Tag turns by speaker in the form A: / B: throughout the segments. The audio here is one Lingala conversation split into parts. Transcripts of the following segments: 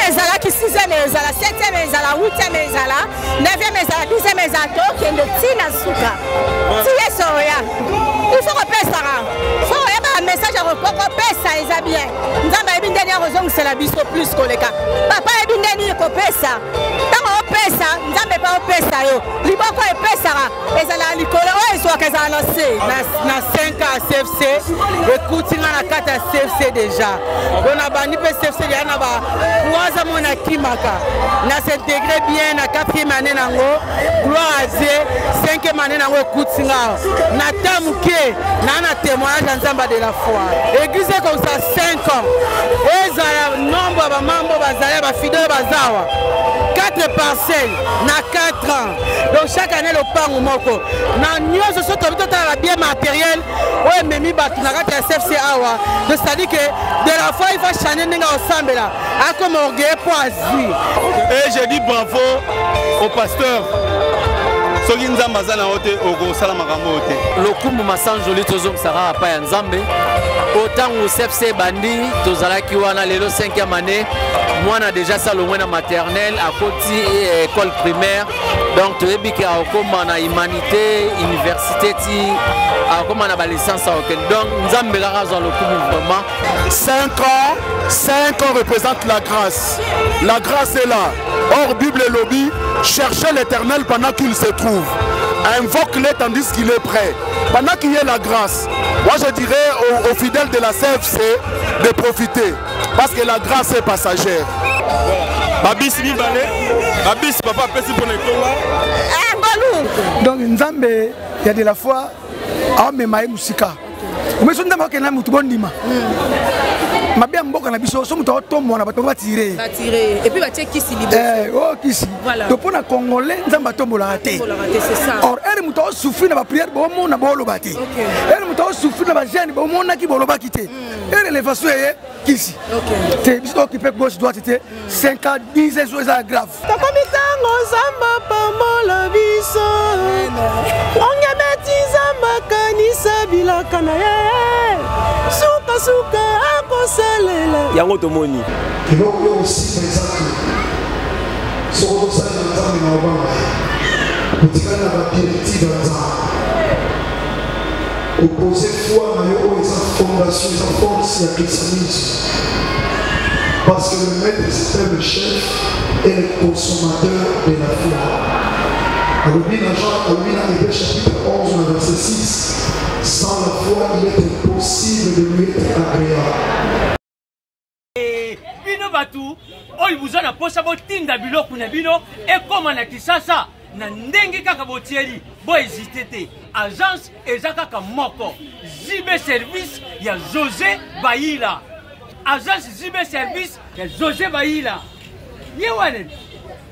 A: ezala ki 6e ezala 7e ezala 8e ezala 9e ezala 10e ezala to kende tina suka ti yesoya il faut repesara faut yeba message à repesa eza bien nzamba yebi ndeni akozongisela biso plus koleka papa yebi ndeni kopesa tango opesa nzambe pa opesa yo liboko epesara ezala likolo oyo ezwaka ezala na se
B: na 5 ans à CFC écoute nga na 4 à CFC déjà on a bani pe CFC ya na ba 3 ans mona kimaka na s'intégrer bien na 4e année nango gloire à Dieu 5e année nango écoute nga na tamuke na témoignage nzamba de la foi église comme ça 5 ans ezala nombre ba mambo bazala ba fidèle bazawa 4 parcelles na 4 ans donc chaque année le pango moko na nyonso so to la bien matériel ouais memi batu na kati ya CFC awa de c'est-à-dire que de la foi il va changer ninga ensemble là a comme orgueil pour azui
C: et je dis bravo au pasteur soki nzambe aza na yo te okosala makambo oyo te
D: lokumu masanjoli tozongisaka apa ya nzambe otango CFC bandi tozalaki wana lelo 5e année mwana déjà sala omwe na maternelle akoti école primaire donc toyebi ke akokoma na humanité université ti akokoma na balicence akokende donc nzambe kaka azwa lokumu vraiment
E: 5 ans représente la grâce est là or Bible et lobby cherchez l'Éternel pendant qu'il se trouve invoque-le tandis qu'il est prêt pendant qu'il y ait la grâce moi je dirais aux fidèles de la CFC de profiter parce que la grâce est passagère
C: babis mibale babis papa pesi pour nekonga
F: donc nzambe il y a de la foi a mema musika mais so ndama ke na mutu bondima mabia mboka na biso so mutu otombo na bato batire
G: et puis batie kisi liboso
F: oh kisi to pona congolais nzamba tombola raté
G: c'est ça
F: or elle mutu souffrir na ba prière bo mo na bolo bati elle mutu souffrir na ba jeune bo mo na ki bolo bakité elle les façon kisi c'est biso occupé gauche droite était 5 ans 10 ans ça grave
B: takomitango zamba pamola biso ongemeti zamba kanisa bilaka na ye suka suka akosalela
C: yango tomoni
H: eloko yo aussi ezaki soko tosala na nzambe na obanga kotikala na bapieriti na nzambe opose foi na yo oyo eza fondation eza force ya christianisme parce que le maître c'est le chef et le consommateur de la foi alobi na Jean alobi na Hébreux chapitre 11 na verset 6 sans la foi il est impossible de lui être agréable.
I: Bino batu oyo buzana posa botinda biloko na bino ekoma na kisasa na ndenge kaka botieli bo hésiter te agence eza kaka moko Zibe service ya José Bayila agence Zibe service ya José Bayila yewane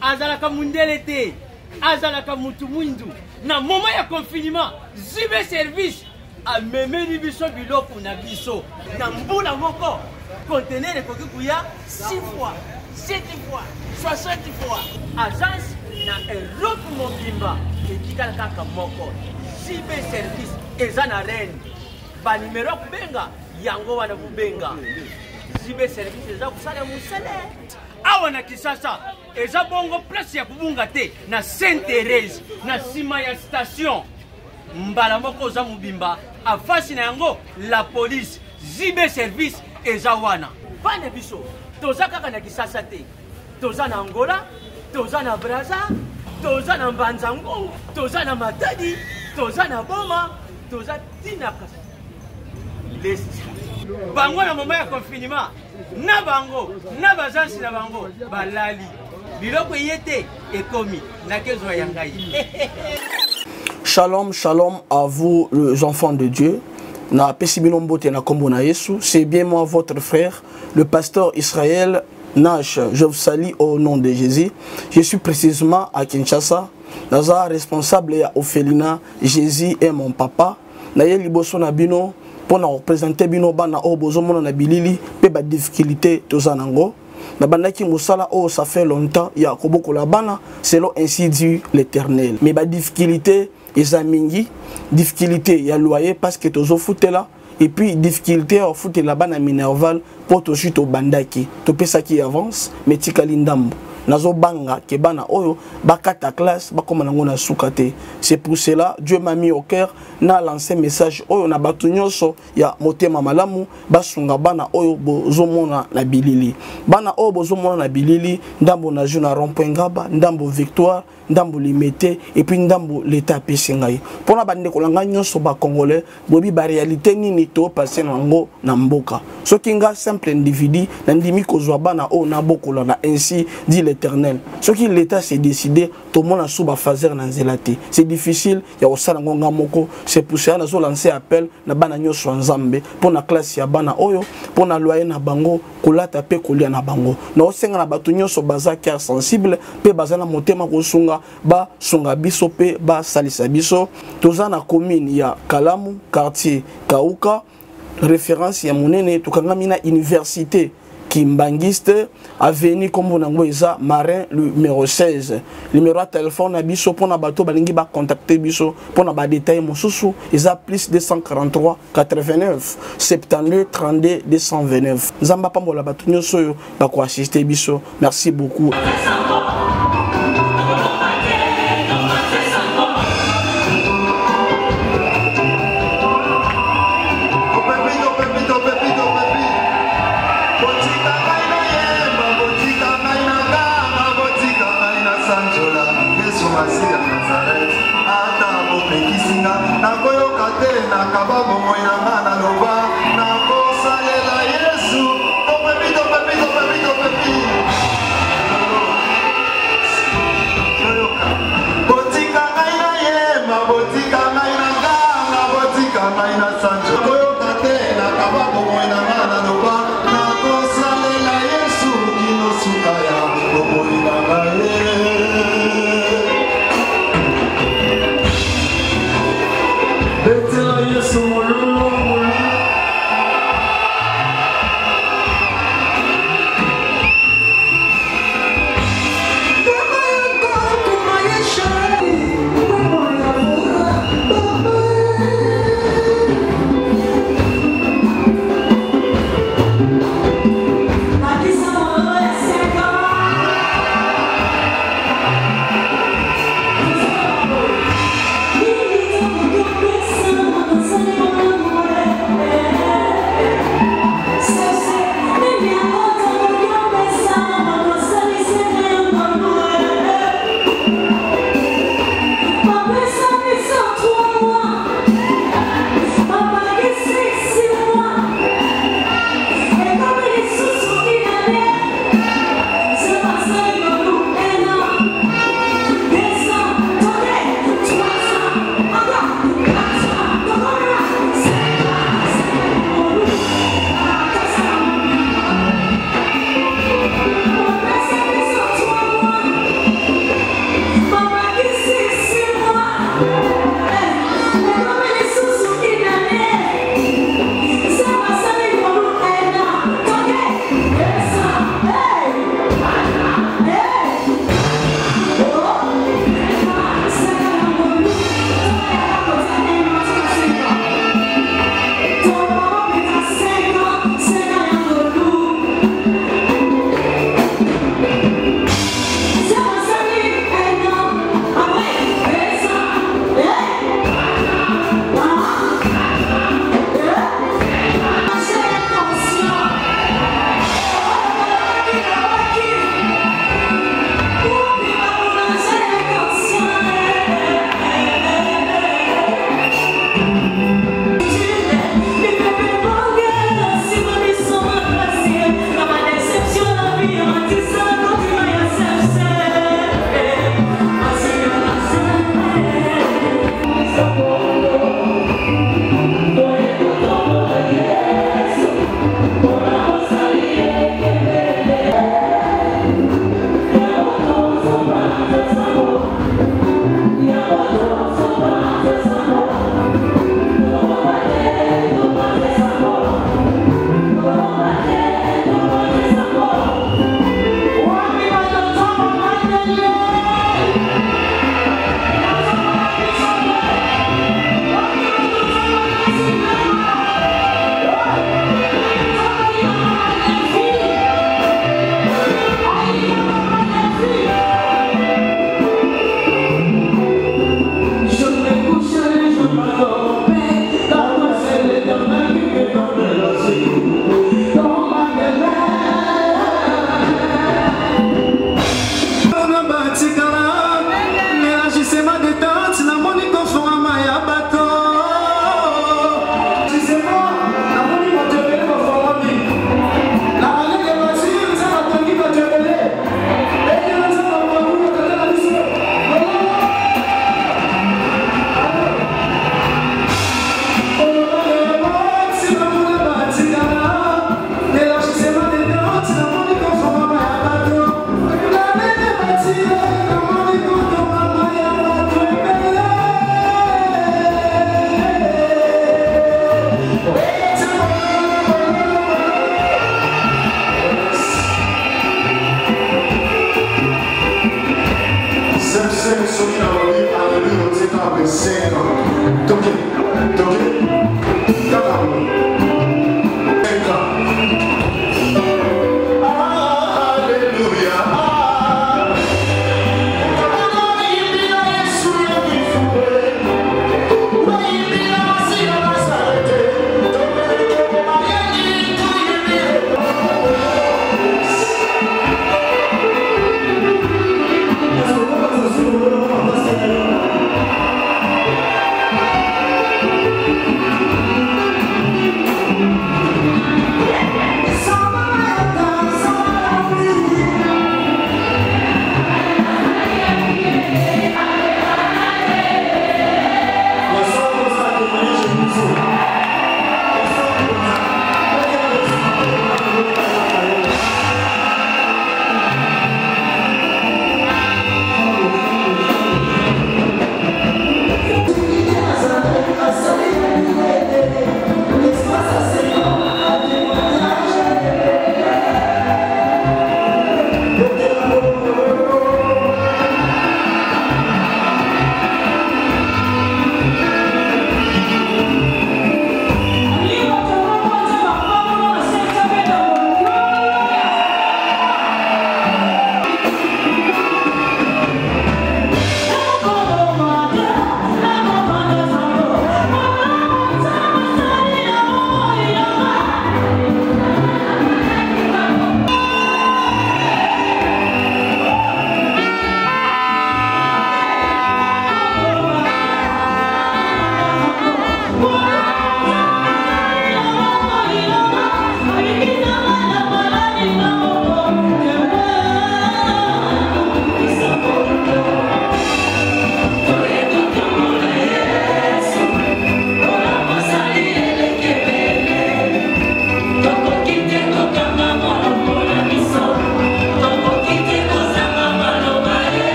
I: azalaka mundele te azalaka mutu mwindu na moment ya confinement Zibe service amemeli biso biloko na biso na mbula moko conteneur ekoki kuya 6 fois 7 fois 60 fois agence na Europe mobimba etikala kaka moko Zibe service eza na reine ba numero kubenga yango wana kubenga Zibe service eza kusala musele awa na kisasa eza bongo place ya kubunga te na Sainte Thérèse na sima ya station mbala moko za mubimba afasi na yango la police Zibe service eza wana bana biso toza kaka na kisasa te toza na Angola toza na Brazza toza na Mbanzango toza na Matadi toza na Boma toza tinaka lest bango na moment ya confinement na bango na bazansi na bango balali biloko yete ekomi na kezo ya ngai.
J: Shalom, shalom à vous les enfants de Dieu. Na Pesibinombote na Kombo na Yesu, c'est bien moi votre frère, le pasteur Israël Nash. Je vous salue au nom de Jésus. Je suis précisément à Kinshasa. Naza responsable ya Ophelina, Jésus est mon papa. Na ye liboso na bino pour na représenter bino bana o bozomo na bilili pe ba difficulté tozanango. Na bandaki musala oh ça fait longtemps ya koboko la bana selon ainsi dit l'Éternel. Mais ba difficulté eza mingi difficulté ya loyer parce que tozo futela et puis difficulté au foot là-bas na Minerval pour to chute au bandaki to pesa qui avance mais tikali ndambo nazo banga ke bana oyo bakata classe bakoma nango na sukate. C'est pour cela Dieu m'a mis au cœur na lancé message oyo na batu nyonso ya motema malamu basunga bana oyo bozomona na bilili bana oyo bozomona na bilili ndambo na juna rond-point Ngaba ndambo Victoire ndambo limité et puis ndambo l'état pesingai pona bande kolanga nyonso ba congolais bobi ba réalité nini to passer nango na mboka soki nga simple individu na ndimi kozwa bana o na bokola na ainsi dit l'Éternel soki l'état s'est décidé to mona suba fazer na nzelati c'est difficile ya osala ngonga moko. C'est pour ça nazo lancer appel na bana nyonso nzambe pona classe ya bana oyo pona loyer na bango kolata pe kolia na bango na osenga na batu nyonso baza cœur sensible pe bazana motema kosunga ba sunga biso pe ba salisa biso toza na commune ya Kalamu quartier Kauka référence ya monene tukangami na université Kimbangiste avenue Kombo nango eza Marin numéro 16 numéro de téléphone na biso pona bato balingi ba contacter biso pona ba détail mosusu eza plus 243 89 72 32 229 nzamba pambola bato nyonso yo ba ko assister biso. Merci beaucoup.
E: 5 ans. Toqué.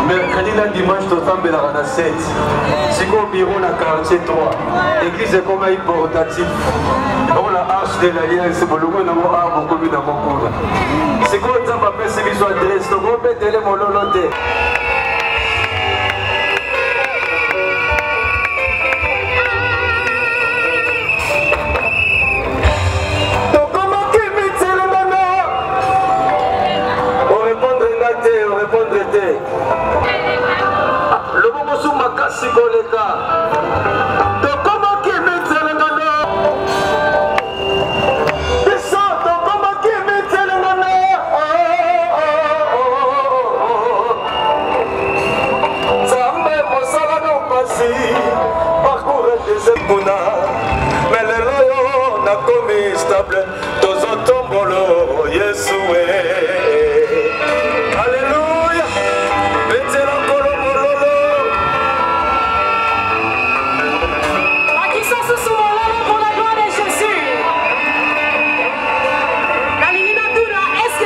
K: Mercredi na dimanche tosambelaka na 7 sikoyo biro na quartier 3 église ekoma portatif okola arche de l'alliance bolongo nango a bokomi na mokuna sikoyo nzambe apesi biso adresse tokobetele mololo te. Le moment sous ma casse, c'est pour les gars. Donc, comment qui met le nano? Descends, donc, comment qui met le nano? Ça me fait ça, non, pas si. Parcourir des épounas. Mais le royaume n'a commis stable. Dans un tombolo, Yeshua. Alléluia.
L: Est-ce que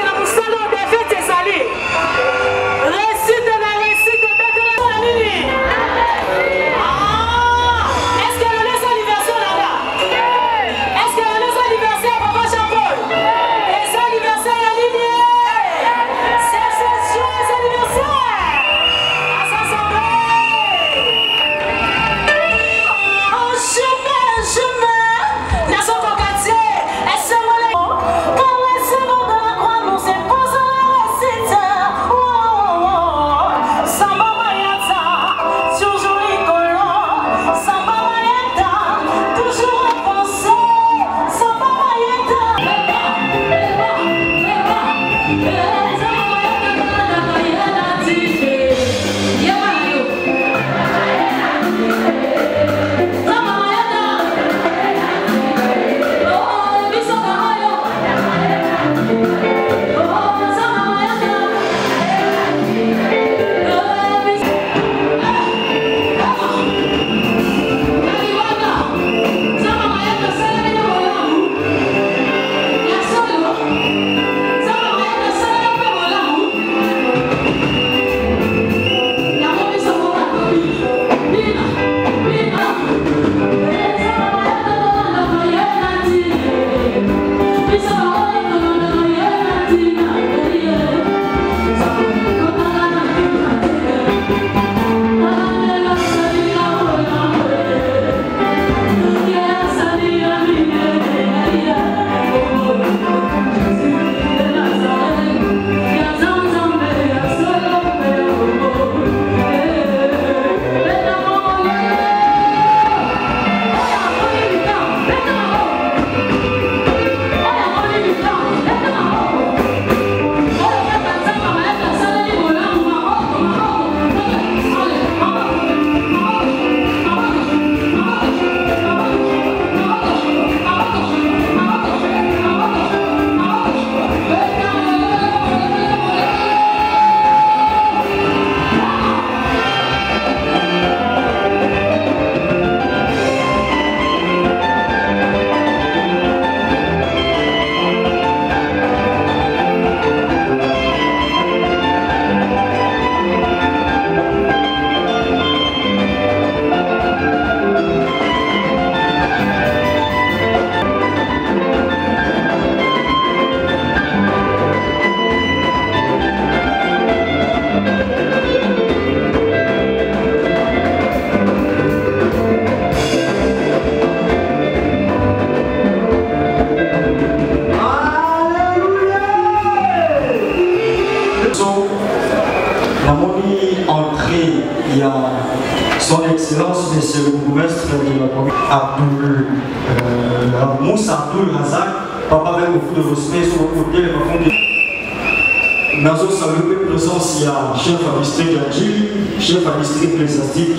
L: il y a son excellence, monsieur le bourgmestre de la commune, Moussa Abdul Razak, papa avec beaucoup de respect sur le côté, les enfants de Nazo salué présence, il y a chef à district Yandjil, chef à district ecclésiastique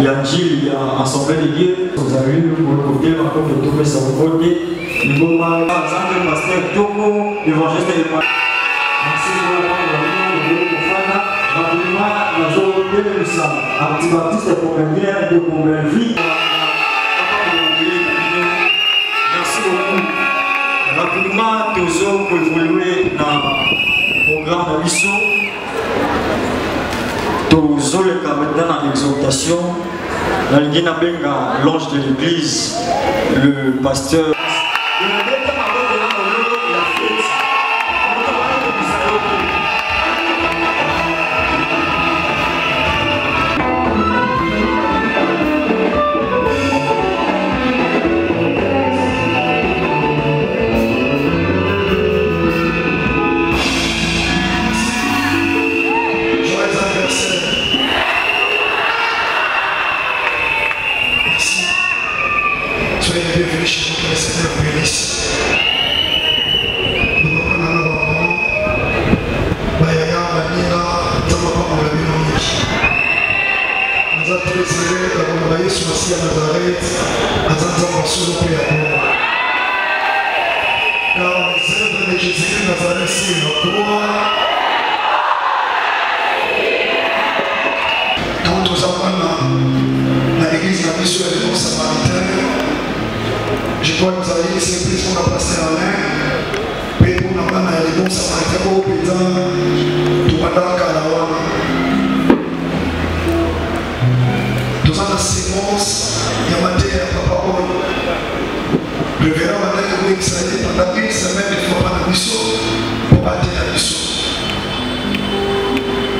L: Yandjil, il y a assemblée de lieux, vous avez eu pour le côté, la commune de Toubé, ça vous côté, le moment, le pasteur Togo, l'évangéliste et le merci pour la parole de Kofana, rapidement, nous avons vu ça, Antibaptiste et Pomelière de Pomelville. Merci beaucoup. Rapidement, nous avons évolué dans le programme de mission. Nous avons le maintenant dans l'exhortation. Dans le Guinabéga, l'ange de l'église, le pasteur.
H: Je crois que vous avez laissé plus pour la passer en main. Mais pour la main, il y a des bons samaritains au pédant. Tout le monde a la Nous avons la séquence. Il y a ma terre, papa. Le verra maintenant que vous savez pendant une semaine, il ne faut pas la mission pour battre la mission.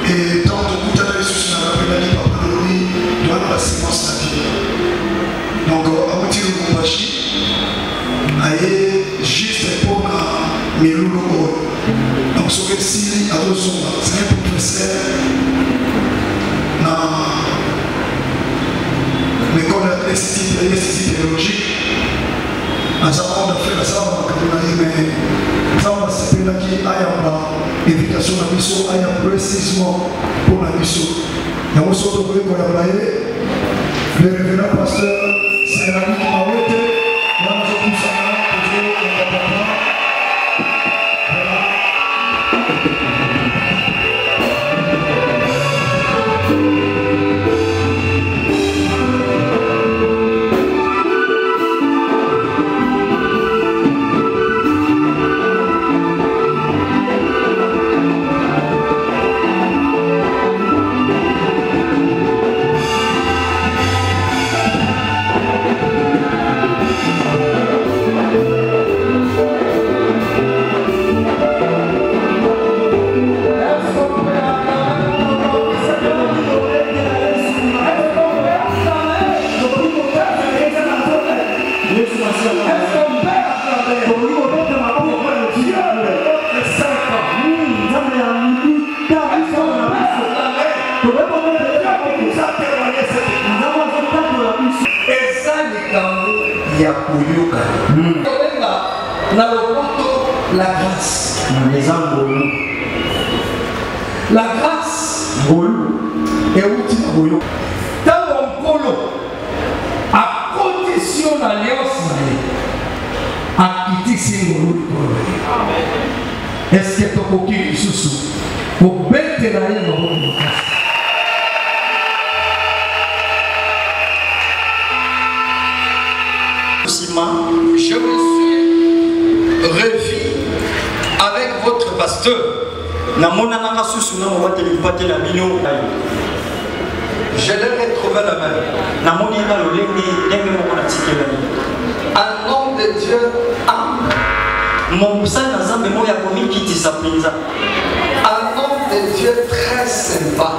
H: Et tant que vous avez reçu sur la pédale, papa, il doit avoir la séquence la vie. Donc, à vous dire le combachi. Aye juste pour mes loulous. Donc, ce que si à deux hommes, c'est un professeur dans l'école d'esthétique théologique. À ça, on a fait la salle, mais ça, on a fait là qui a une invitation à la mission, il y a précisément pour la mission. Il y a aussi d'autres pour collaborer. Le révérend pasteur, c'est l'ami qui m'a été.
M: La grâce. La grâce est utile. Dans mon polo, à condition d'alliance, à quitter ces mots. Est-ce que tu as aucun souci pour mettre la ligne dans votre grâce?
N: Je me suis revu avec votre pasteur. Je l'ai retrouvé la même. Un homme de Dieu humble. Un homme de Dieu très sympa.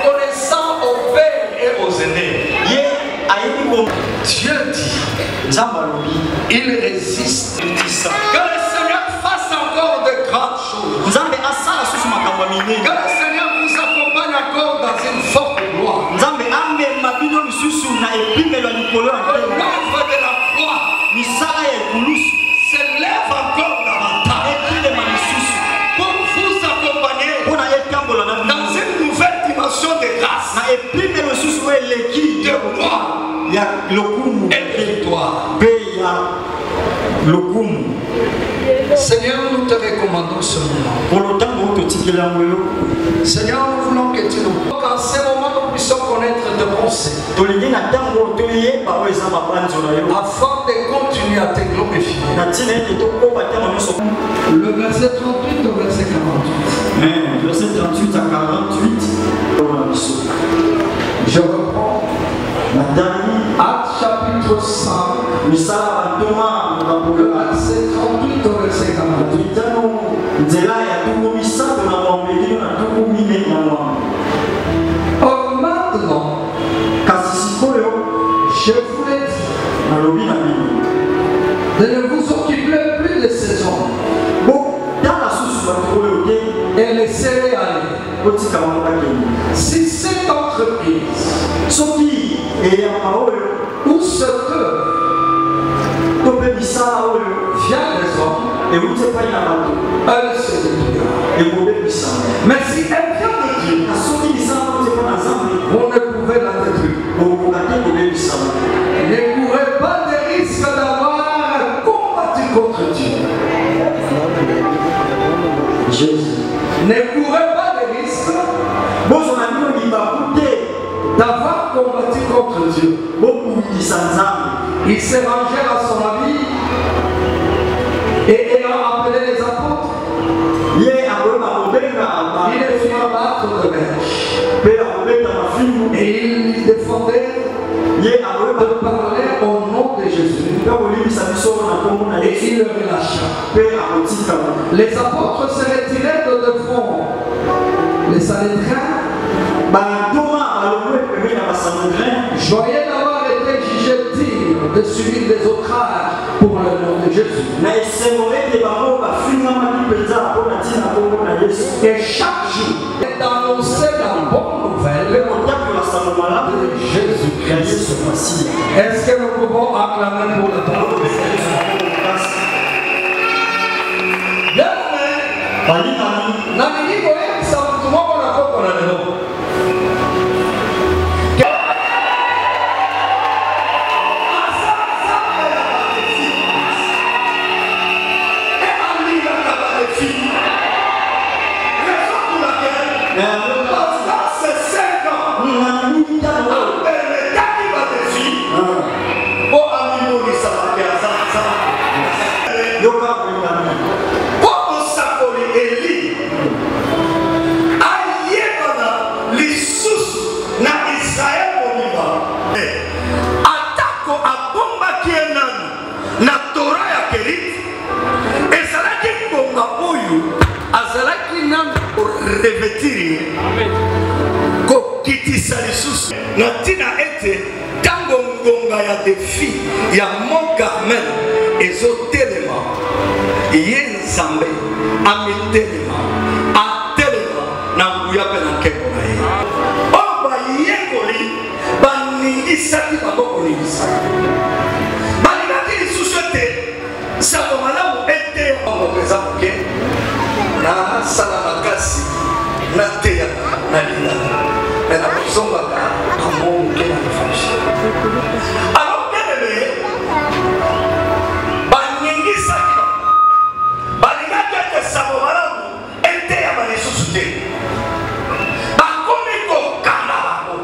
N: Reconnaissant au Père et aux aînés. Dieu dit, il résiste. Que le Seigneur fasse encore de grandes choses. Que le Seigneur vous accompagne encore dans une forte gloire. L'œuvre de la foi s'élève encore davantage pour vous accompagner dans une nouvelle dimension de grâce, de gloire et de victoire. Seigneur, nous te recommandons ce moment. Seigneur, nous voulons que tu nous... Qu'en ce moment, nous puissions connaître de pensées. Afin de continuer à te glorifier. Le verset 38 au verset 48.
L: Verset 38 à 48.
N: Je reprends. Acte chapitre 5. Le verset 38 au verset 48. Or maintenant, je vous l'ai dit, de ne vous occuper plus de ces hommes et laissez-les aller. Si cette entreprise ou ce que vient des hommes, elle se détruira. Mais si elle vient de Dieu, vous ne pouvez la détruire. Ne courez pas de risque d'avoir combattu contre Dieu. Jésus. Ne courez pas de risque d'avoir combattu contre Dieu. Il s'est rangé à son avis et ayant appelé les apôtres, il les fit abattre de mèche. Et il défendait de parler au nom de Jésus. Et il le relâcha. Les apôtres se retirèrent de devant les Sanhédrins, joyeux d'avoir été jugés dignes de subir des outrages pour le nom de Jésus. Et chaque jour est annoncé la bonne nouvelle de Jésus-Christ. Est-ce que nous pouvons acclamer pour le temps? Bien,
H: natina ete tango ngonga ya defi ya mon Carmel ezotelema ye nzambe amitelema atelema na nguya pe na nkeko na ye oyo bayekoli baningisaki bakokolingisa balingaki lisusu ete sango malamu ete mopeza moke nasala makasi nateyaka na lingana me na kozongaka amo moke na defanse. Alors bien aimé, baningisaki balingaki ete sango malamu ete ya balisusu te bakomi kokanga bango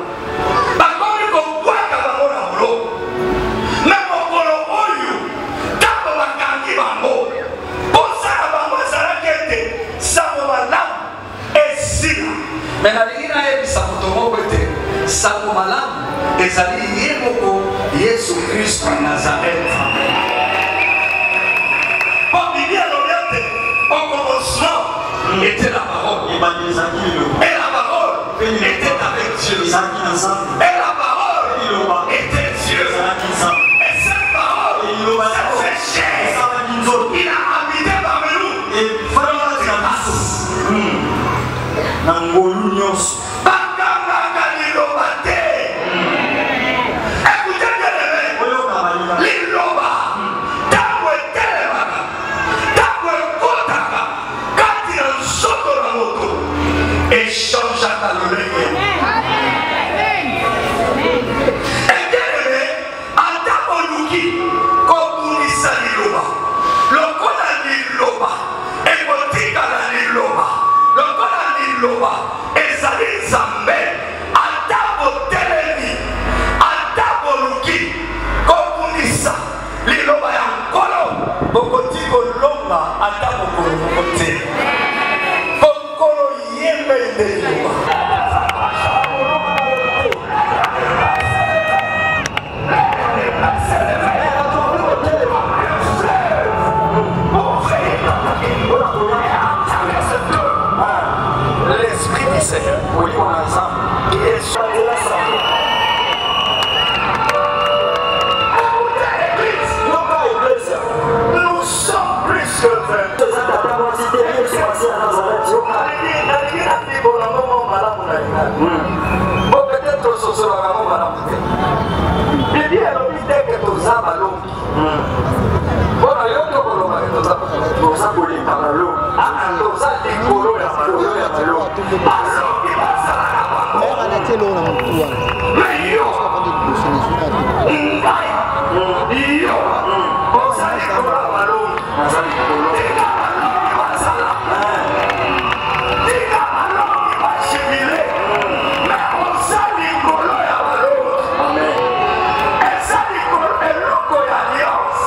H: bakomi kobwaka bango na bulo me mokolo oyo ntango bakangi bango kosala bango ezalaki ete sango malamu esila me nalingi nayebisa moto moko ete sango malamu ezali ye moko Yesu Kristo ya Nazareth. Bon, Bible alobi ete au commencement était la parole et la parole était avec Dieu et la parole était Dieu et cette parole s'est fait chair, il a habité parmi nous et
L: na ngolu nyonso
N: bakangaka liloba te. Écoutez bien liloba ntango etelemaka ntango ekotaka kati na nzoto na moto echangeaka lolenge. Eteleme ata koluki kobungisa liloba lokola liloba ekotikala liloba lokola liloba ezali nzambe ata botelemi ata boluki kobungisa liloba ya nkolo bokoti kolonga ata bokolo moko te bokolo yembe nde liloba. L'esprit du Seigneur, oui, on a ensemble, qui est sur la santé. Écoutez l'église, nous sommes plus que 20. Peut-être ce sera vraiment malade. Bibi elobi te ke toza balongi. Bona yo tokoloba ke toza kolimba balongi. Toza likolo ya balongi. Balongi basalaka bango. Mais yo, ngai, yo, oza likolo ya balongi. Tika balongi basala. Tika balongi bashibile. Mais oza likolo ya balongi. Eza likolo eloko ya alliance.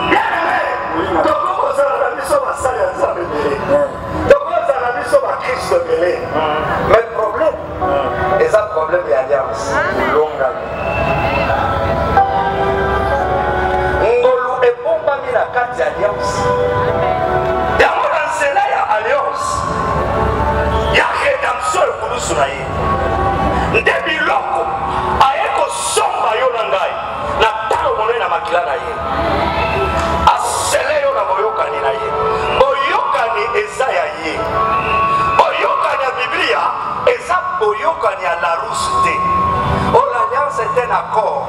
N: Bien aimé, tokozala biso basali ya nzambe ebele. Tokozala biso bakristo ebele. Mais problème eza problème ya alliance. Longami. Ngolu ebombami na kati ya alliance. Yango na nzela ya alliance ya rédemption ekulusu na ye. Nde biloko aye kosomba yo na ngai na talo monene na makila na ye. Asele yo na boyokani na ye. Boyokani eza ya ye. Boyokani ya Biblia eza boyokani ya Larousse te. Oh, l'alliance est un accord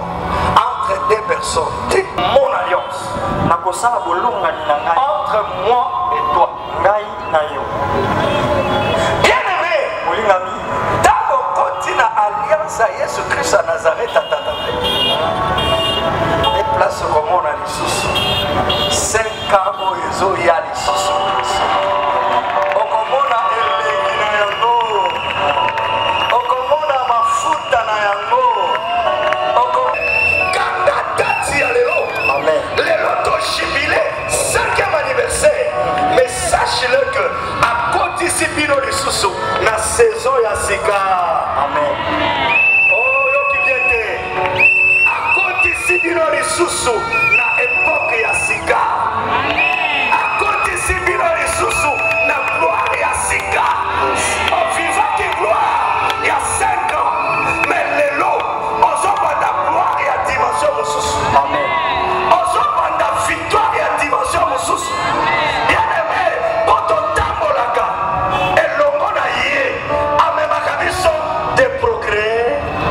N: entre deux personnes. Mon alliance nakosala bolongani na ngai entre moi et toi. Ngai na yo. Bien-aimé, molingami, tango koti na alliance ya Yesu Christ à Nazareth à tata. Et place comme on a lisusu. 5 ans oyo ya lisusu. Okomona elengi na yango. Okomona mafuta na yango. Kanda dati ya lelo. Amen. Lelo to jubilé 5e anniversaire. Mais sache-le que à côté de bino lisusu na saison ya sika. Amen. Oh yo qui vient te. À côté de bino lisusu na époque ya sika. À côté de bino lisusu na gloire ya sika. On vivant qui gloire il y a 5 ans. Mais lelo on s'en va la gloire et la dimension mosusu. Amen. On s'en va la victoire et la dimension mosusu. Bien-aimé, quand on tambolaka et l'homme na yé, amemaka biso de progrès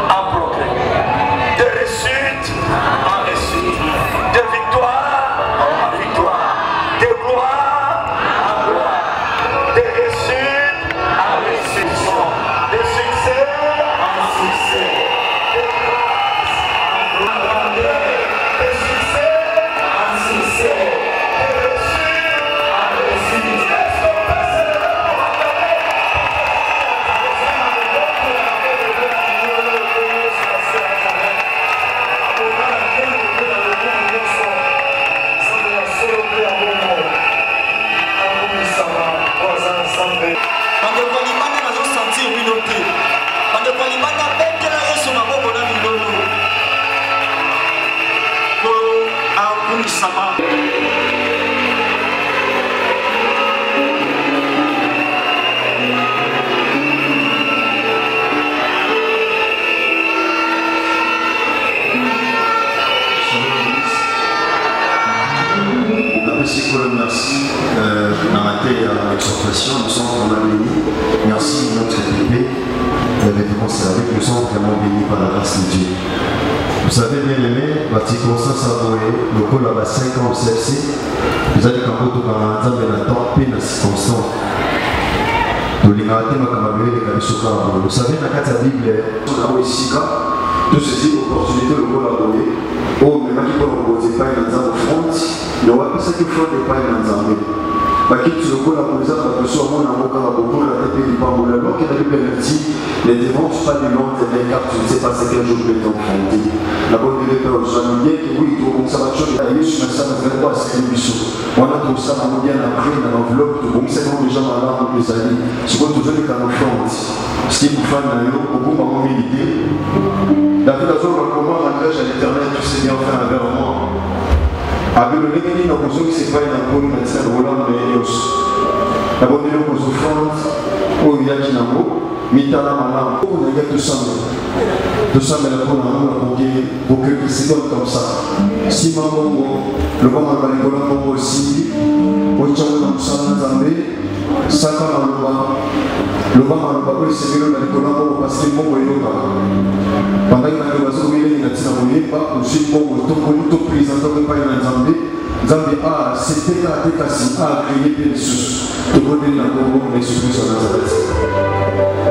N: en progrès, de réussite en réussite, de victoire en victoire, de gloire en gloire, de réussite en réussite, de succès en succès, de grâce en gloire, de succès en succès, de réussite en réussite. Est-ce qu'on peut célébrer pour
L: bandeko libanda nazosentir bino te bandeko libanda betela yesu maboko na milolo kolo akumisama.
O: Merci pour le merci. Arrêtez l'exhortation, nous sommes vraiment bénis. Merci
L: conservés, nous sommes vraiment bénis par la grâce de Dieu. Vous savez bien aimé, la circonstance a voyé, le col à 5 ans au CFC, vous avez quand vous avez un temps de la temps, peine la circonstance. Vous savez, dans la Bible, on a ici, tout ceci, opportunité de collaborer. Oh, mais qui peut reposer pas dans la front, il n'y aura pas ça qui front et pas dans la parce que tu le collaborer, parce que soit mon amour, quand on a été payé par mon amour, qui a été perverti, les démons, pas du long, car tu ne sais pas ce qu'un jour peut t'enfronter. La bonne de l'État, je suis bien que oui, tu as conservation de la Yesu, mais ça ne fait pas ce qu'il y a. On a tout ça, on a bien appris dans l'enveloppe, tu as c'est comme les gens malades, les amis, ce qu'on te donne quand on front. Ce qui vous fait dans l'eau, beaucoup m'ont milité. David a dit, comment m'engage à l'éternel, tu sais bien faire un verre moi. Avec le négligé, nous avons dit que ce n'est pas une bonne médecin de Roland, mais Elios. La bonne idée pour souffrance, pour il y a qui n'a pas, mais il y a la malade, pour il y a tout ça. Tout ça, mais la bonne amour, pour quelques secondes comme ça. Si maman, le moment où on va aussi, pour y avoir dans le sang d'Azambé, 5 ans dans le bas, le moment où on va se faire dans le collant, parce que mon est là. Pendant que nous avons vu les Nations-Unies, nous sommes tous présentés par les Zambie. Zambie a c'était Katekasi, a créé des ressources. Tout le monde est dans le monde, mais surtout sur Nazareth.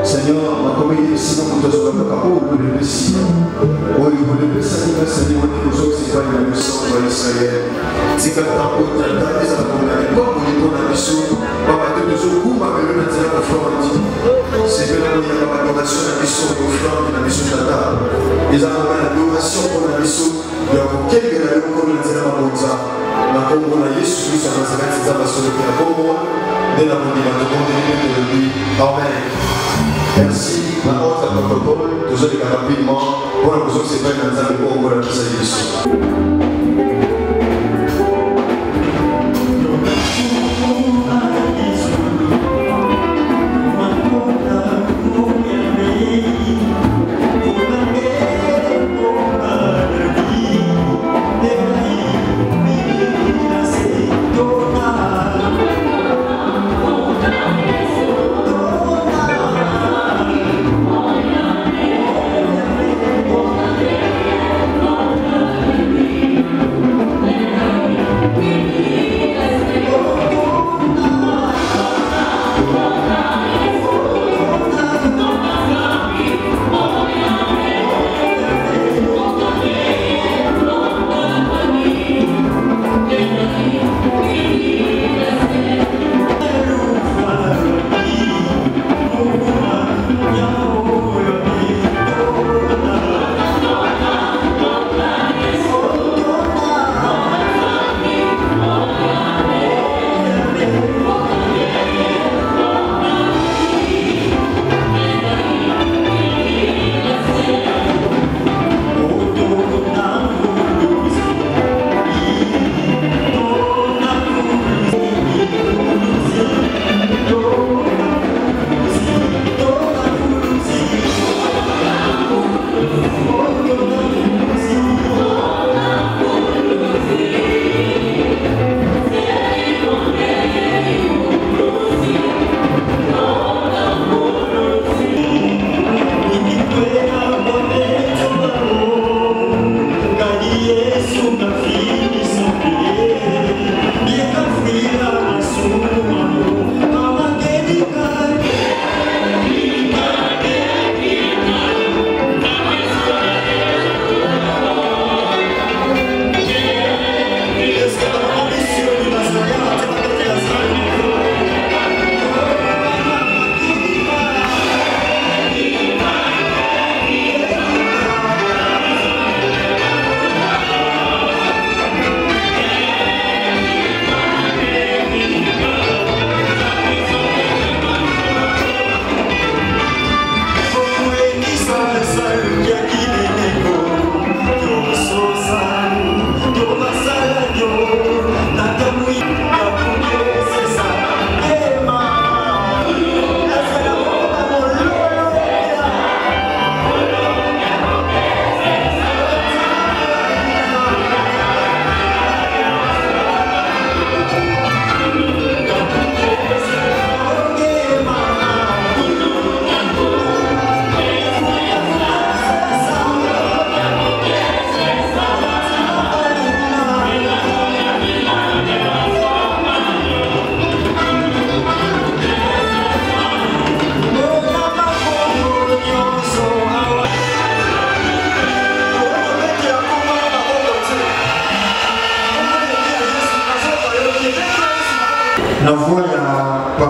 L: Seigneur, ma comédie ici, nous avons besoin de capot, nous le Messie. Oh, il faut le Messie, Seigneur, nous avons besoin de la mission pour Israël. Si quelqu'un a un peu de temps, ça va nous aller. Comme on est dans la mission, on va te dire que vous m'avez le matin pour faire un petit. C'est que là, il y a l'adoration, la mission de l'offrande, la mission de la table. Ils ont l'adoration pour la mission. Il y a quelques années, comme on dit dans la Bonza. La Congo, la Yesu, Christ, la Nazareth, c'est la mission de la Congo. Dès la Congo, la Congo, de lui. Amen. Merci. La autre, la protocole, toujours les rapidement. Pour la besoin que c'est pas une Nazareth, pour la mission de Yesu.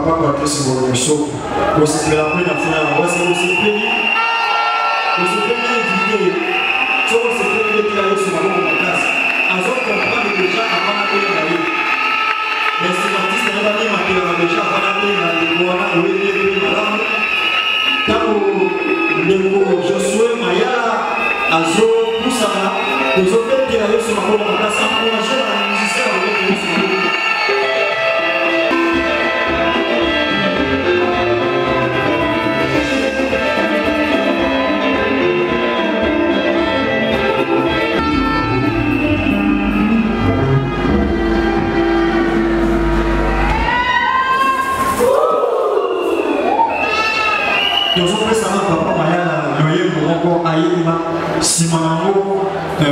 L: papa Patrice Bolomiso, c'est la première fois, c'est aussi invité. Si on se fait déclarer sur ma classe, on comprend déjà avant la paix. Mais si l'artiste n'est pas déjà avant la paix, quand Josué Maya, Azo, Poussara, nous avons fait déclarer sur ma classe, encourager la musicienne à revenir sur ma classe.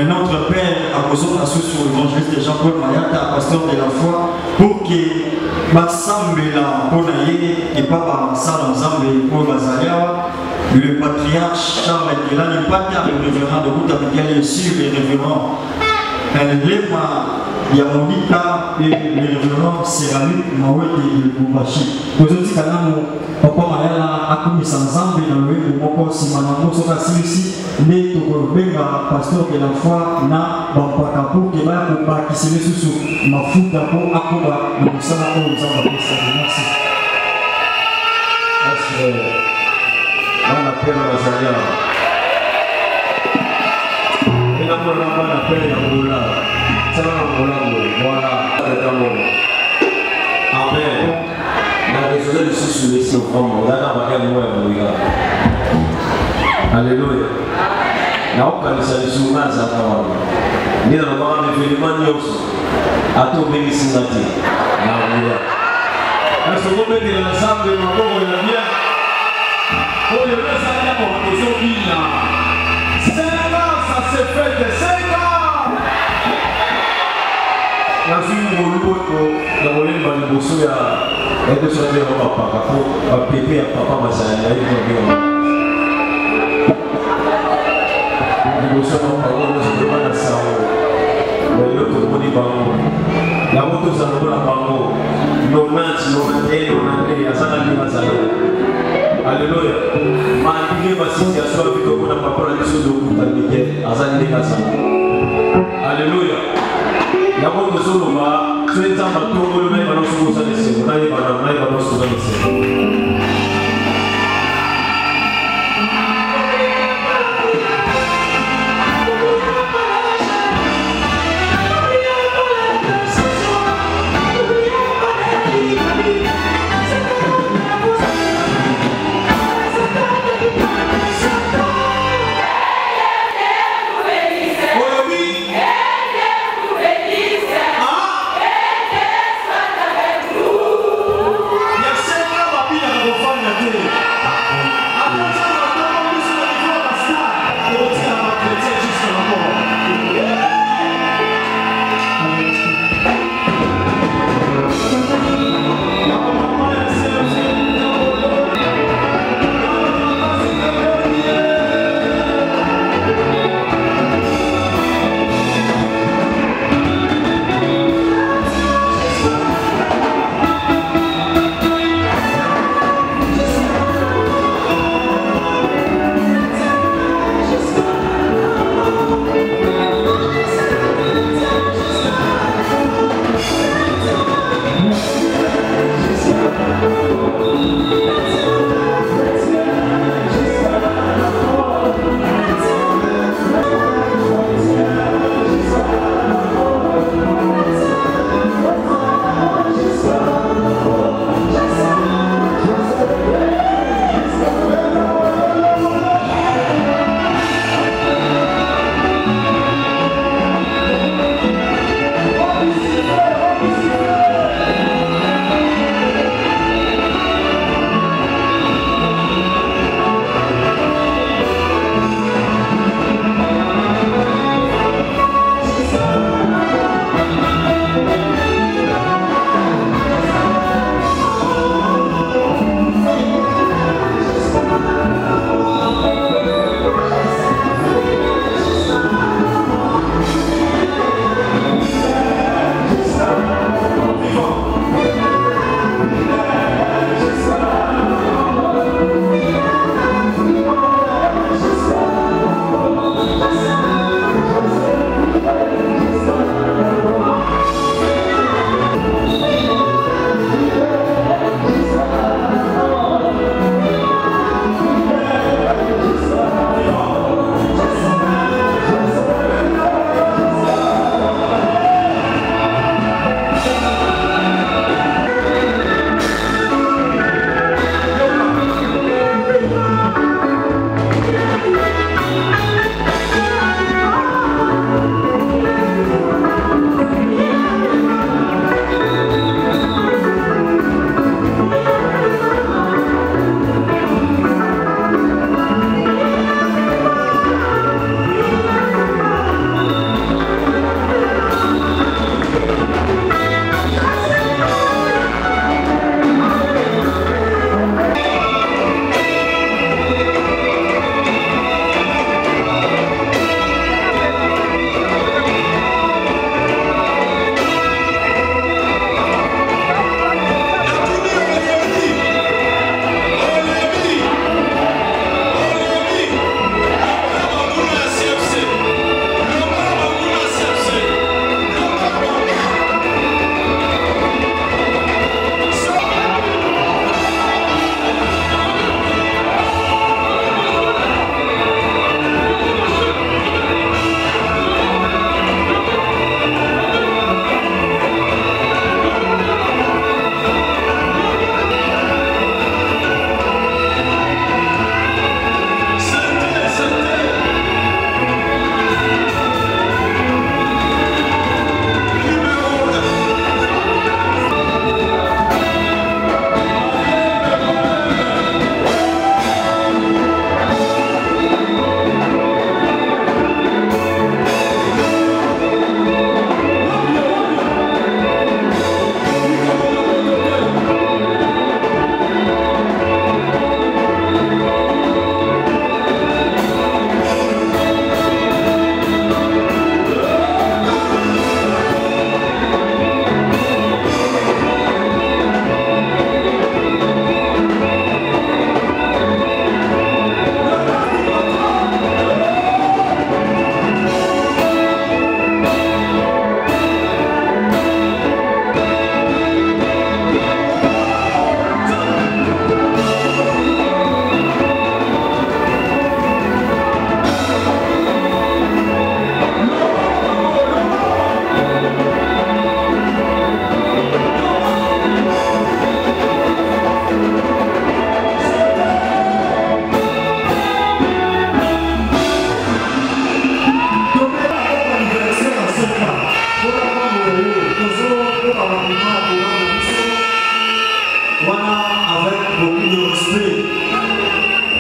L: Notre Père a besoin d'assurer sur l'évangéliste Jean-Paul Mayata, pasteur de la foi, pour que Bassambela Ponaye et Papa Massal Nzambe pour Bazalia, le patriarche Charles Kelani Pata, le révérend de Boutabigal, sur les révérends Lema Yamonika et le révérend Céramique Mawete de Boubachi. Nous avons dit que Papa Mayala a commis sans Nzambe dans le Moko Simanamo Sokasilisi. Mais tout le pasteur de la foi n'a pas capot qui va qui se met sous ma foule d'apport à Koba. Nous sommes à cause de la merci. Merci. On appelle à Zaria. Et là, on appelle à Moula. Ça va à Moula. Voilà. Amen. La désolé de ce que je on a alléluia. Na ukanisa lishumaza kwa ndio na maana nimelimani yote atobe singati na uya asogome de la sambe maboko ya bia oyo pesa yako kusofia sema ça se fait de 5 ans na simu luko na molemba liboso ya ete sote wa papa kwa pepe ya papa masaya hiyo ndio nous sommes en train de se préparer à ça. Mais le coup de bango, la moto ça nous la bango, nos mains, nos mains, à ça la alléluia. Malgré ma situation, avec le coup de papa, la chose de comptabilité, à ça la alléluia. La moto sur le bas, tu es en train de tourner le même ballon sur le salissé, on a les ballons sur le salissé.
N: Merci.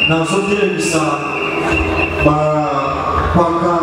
L: nazotelemisa bapaka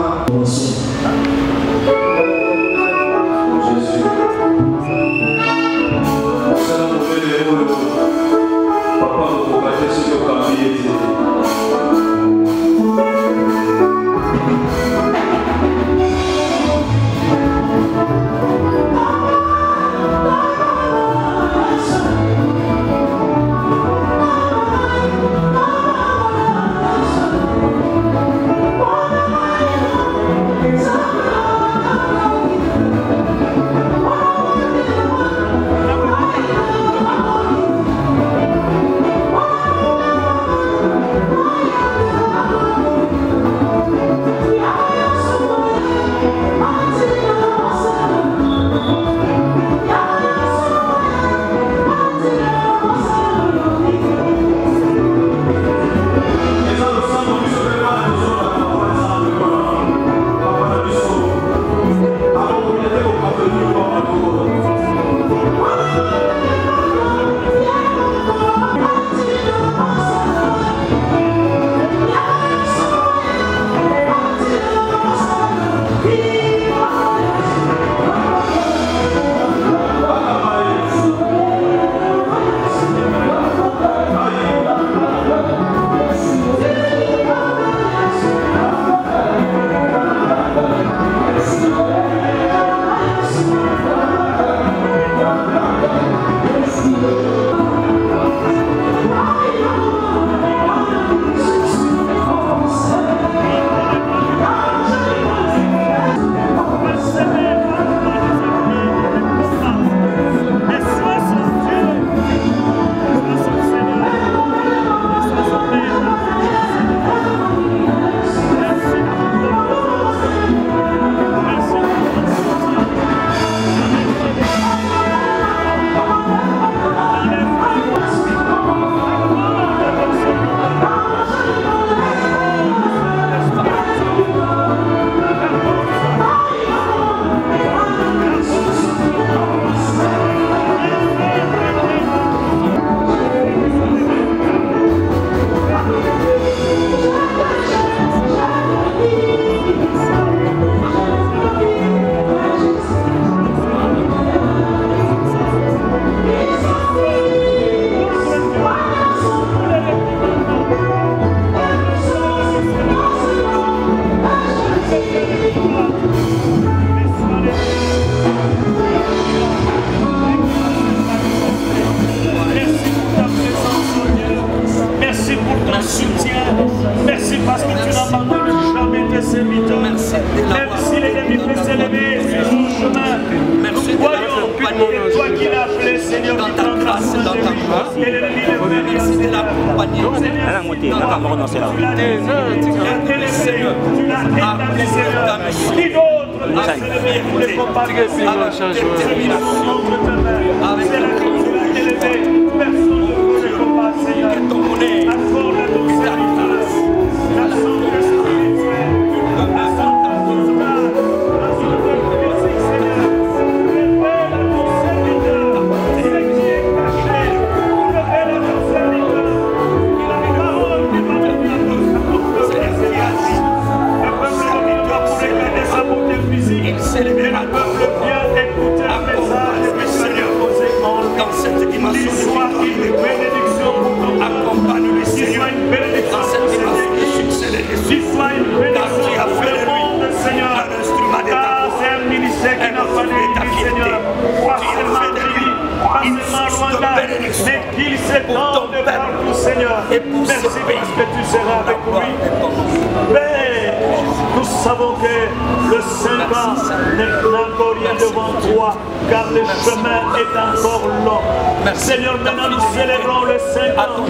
O: Seigneur, maintenant nous célébrons le Saint-Nom.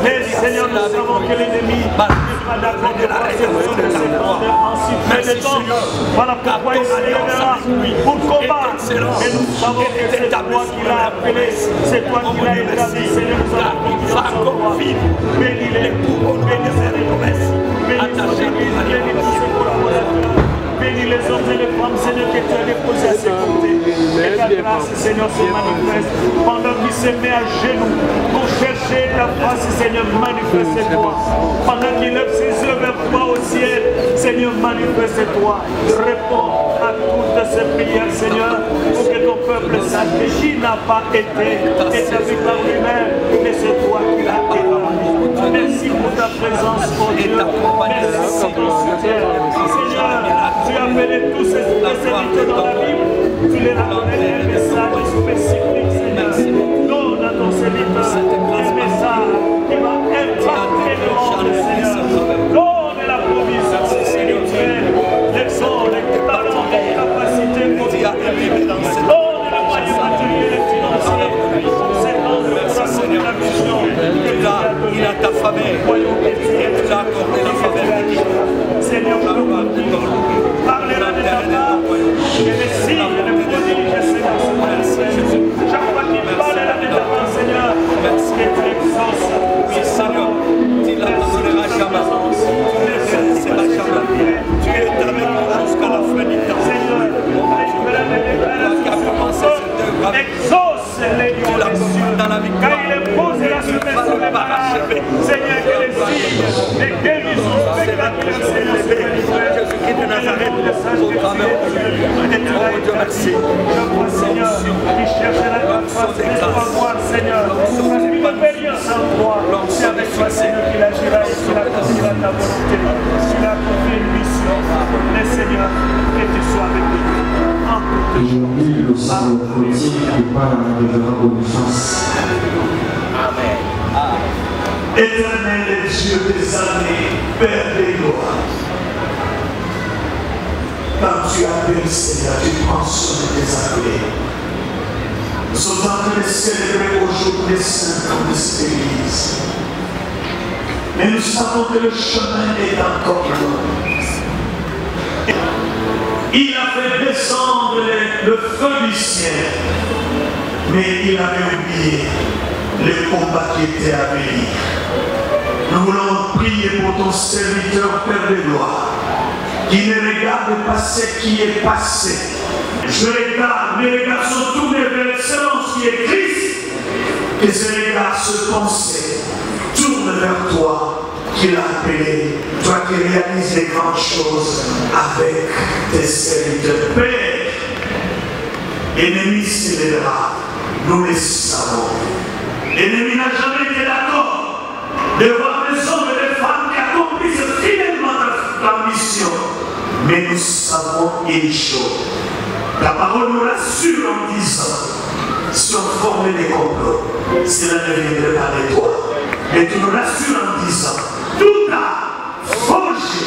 O: Mais Seigneur, nous savons que l'ennemi n'est pas d'accord de voir ces choses de ces grandeurs en si peu de temps. Voilà pourquoi il s'élèvera pour combattre. Et nous savons que c'est toi qui l'as appelé, c'est toi qui l'as établi. Seigneur, nous avons confiance en toi. Bénis-les, bénis-les, bénis tous ces collaborateurs. Bénis les hommes et les femmes, Seigneur, que tu as déposés à ses côtés. Et ta grâce, Seigneur, se manifeste pendant qu'il se met à genoux pour chercher ta grâce, Seigneur, manifeste-toi. Pendant qu'il lève ses yeux vers toi au ciel, Seigneur, manifeste-toi. Réponds à toutes ces prières, Seigneur, pour que ton peuple sache qui n'a pas été établi par lui-même, mais c'est toi qui l'as établi. Merci pour ta présence, mon Dieu. Merci pour ton soutien. Seigneur, tu as appelé tous ces serviteurs dans la Bible. Tu les as donné des messages spécifiques, Seigneur. Donne à ton serviteur des messages qui va impacter le monde, Seigneur. Donne la provision spirituelle, les dons, les talents, les capacités pour y arriver dans cette donne la moyen matériel et financier. C'est dans le Seigneur, la vision il a ta famille, et tu l'as accordé la famille. Seigneur, parlez-la de ta part, et les signes, les prodiges, Seigneur, chaque fois qu'il parle de ta part, Seigneur, merci que tu exauces. Oui, Seigneur, tu la donneras jamais. Tu ne jamais. Tu es éternel jusqu'à la fin du temps. Seigneur, qui a commencé cette œuvre, exauce les dieux dans la vie. Quand il impose la soumission sur les malades, Seigneur, que les signes, les guérisons spectaculaires, Seigneur, Jésus-Christ de Nazareth, au travers de Dieu, merci. Je vois, Seigneur, qui cherche la face de toi, Seigneur, parce qu'il ne fait rien sans toi. C'est avec toi, Seigneur, qu'il agira et qu'il accomplira ta volonté. Tu l'as confié une mission. Mais Seigneur, que tu sois avec nous.
L: Aujourd'hui, le sang politique n'est pas la révérende connaissance.
H: Amen. Éternel Dieu des années, Père des gloires, quand tu appelles, Seigneur, tu prends soin de tes appelés. Nous sommes en train de célébrer aujourd'hui les 5 ans de cette église. Mais nous savons que le chemin est encore long. Il a fait descendre le feu du ciel, mais il avait oublié le combat qui était à venir. Nous voulons prier pour ton serviteur, Père de gloire, qui ne regarde pas ce qui est passé. Je regarde, mes regards sont tournés vers l'excellence qui est Christ, et ces regards se penser, tourne vers toi, qui l'a appelé, toi qui réalises les grandes choses avec tes serviteurs. Père, ennemi s'élèvera, nous le savons. L'ennemi n'a jamais été d'accord de voir des hommes et des femmes qui accomplissent fidèlement leur mission. Mais nous savons une chose. La parole nous rassure en disant, si on formait des complots, cela ne viendrait pas de toi. Mais tu nous rassures en disant, tout a forgé,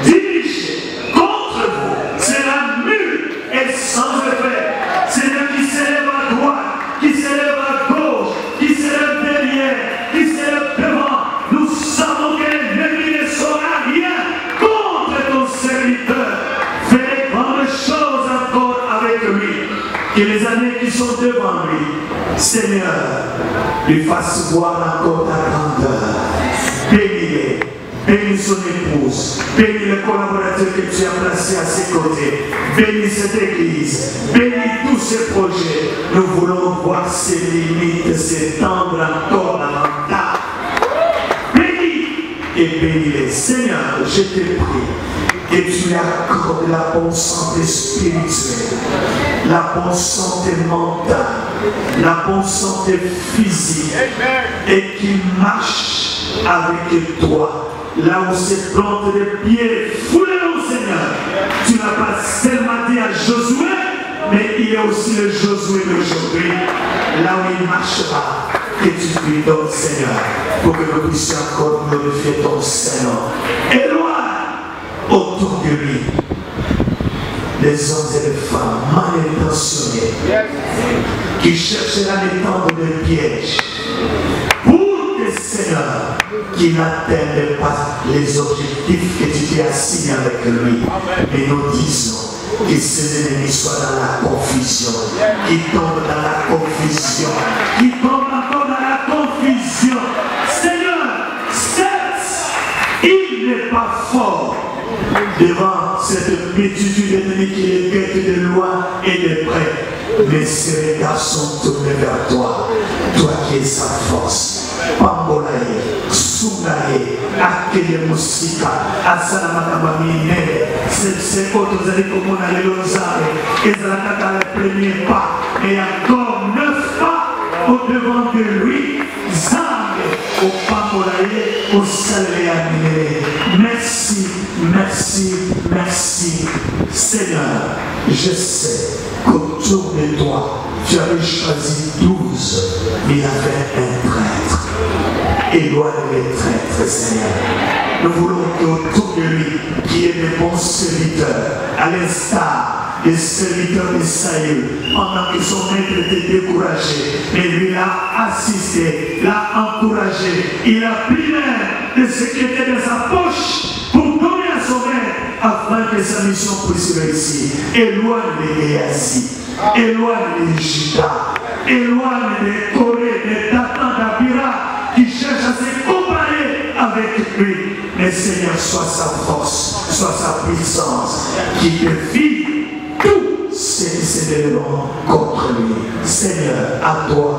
H: dirigé contre vous, sera nul et sans effet. C'est là qui s'élève à droite, qui s'élève à gauche, qui s'élève derrière, qui s'élève devant. Nous savons que l'ennemi ne saura rien contre ton serviteur. Fais de grandes choses encore avec lui. Que les années qui sont devant lui, Seigneur, lui fasse voir encore ta grandeur. Bénis-les, bénis son épouse, bénis les collaborateurs que tu as placés à ses côtés, bénis cette église, bénis tous ces projets. Nous voulons voir ces limites s'étendre encore davantage. Bénis et bénis-les. Seigneur, je te prie que tu lui accordes la bonne santé spirituelle, la bonne santé mentale, la bonne santé physique, et qu'il marche avec toi, là où se plantent les pieds foulés au Seigneur. Tu n'as pas seulement dit à Josué, mais il y a aussi le Josué d'aujourd'hui, là où il marchera, que tu lui donnes, Seigneur, pour que nous puissions encore glorifier ton Seigneur. Éloigne autour de lui les hommes et les femmes mal intentionnés qui chercheront les tendre de pièges pour que, Seigneur, qui n'atteignent pas les objectifs que tu t'es assigné avec lui. Et nous disons que ces ennemis soient dans la confusion, qui tombent dans la confusion, qui tombent encore dans la confusion. Seigneur, certes, il n'est pas fort devant cette multitude d'ennemis qui les guettent de loin et de près. Mais ses regards sont tournés vers toi, toi qui es sa force, pambola ye sunga ye akeye mosika asala makambo minene c'est oyo tozali komona lelo nzambe ezala kaka le premier pas et encore 9 pas au devant de lui nzambe opambola ye osalele ya minene. Merci, merci, merci Seigneur. Je sais qu'autour de toi tu avais choisi 12, mais il y avait un traître. Éloigne les traîtres, Seigneur. Nous voulons qu'autour de lui, qui est de bons serviteurs, à l'instar des serviteurs d'Isaïe, pendant que son maître était découragé, mais lui l'a assisté, l'a encouragé, il a pris l'air de ce qui était dans sa poche pour donner à son maître, afin que sa mission puisse réussir. Éloigne les Géasi, éloigne les Judas, éloigne les Corée, les Datans d'Abira, qui cherchent à se comparer avec lui. Mais Seigneur, soit sa force, soit sa puissance, qui défie tout ce qui se déroule contre lui. Seigneur, à toi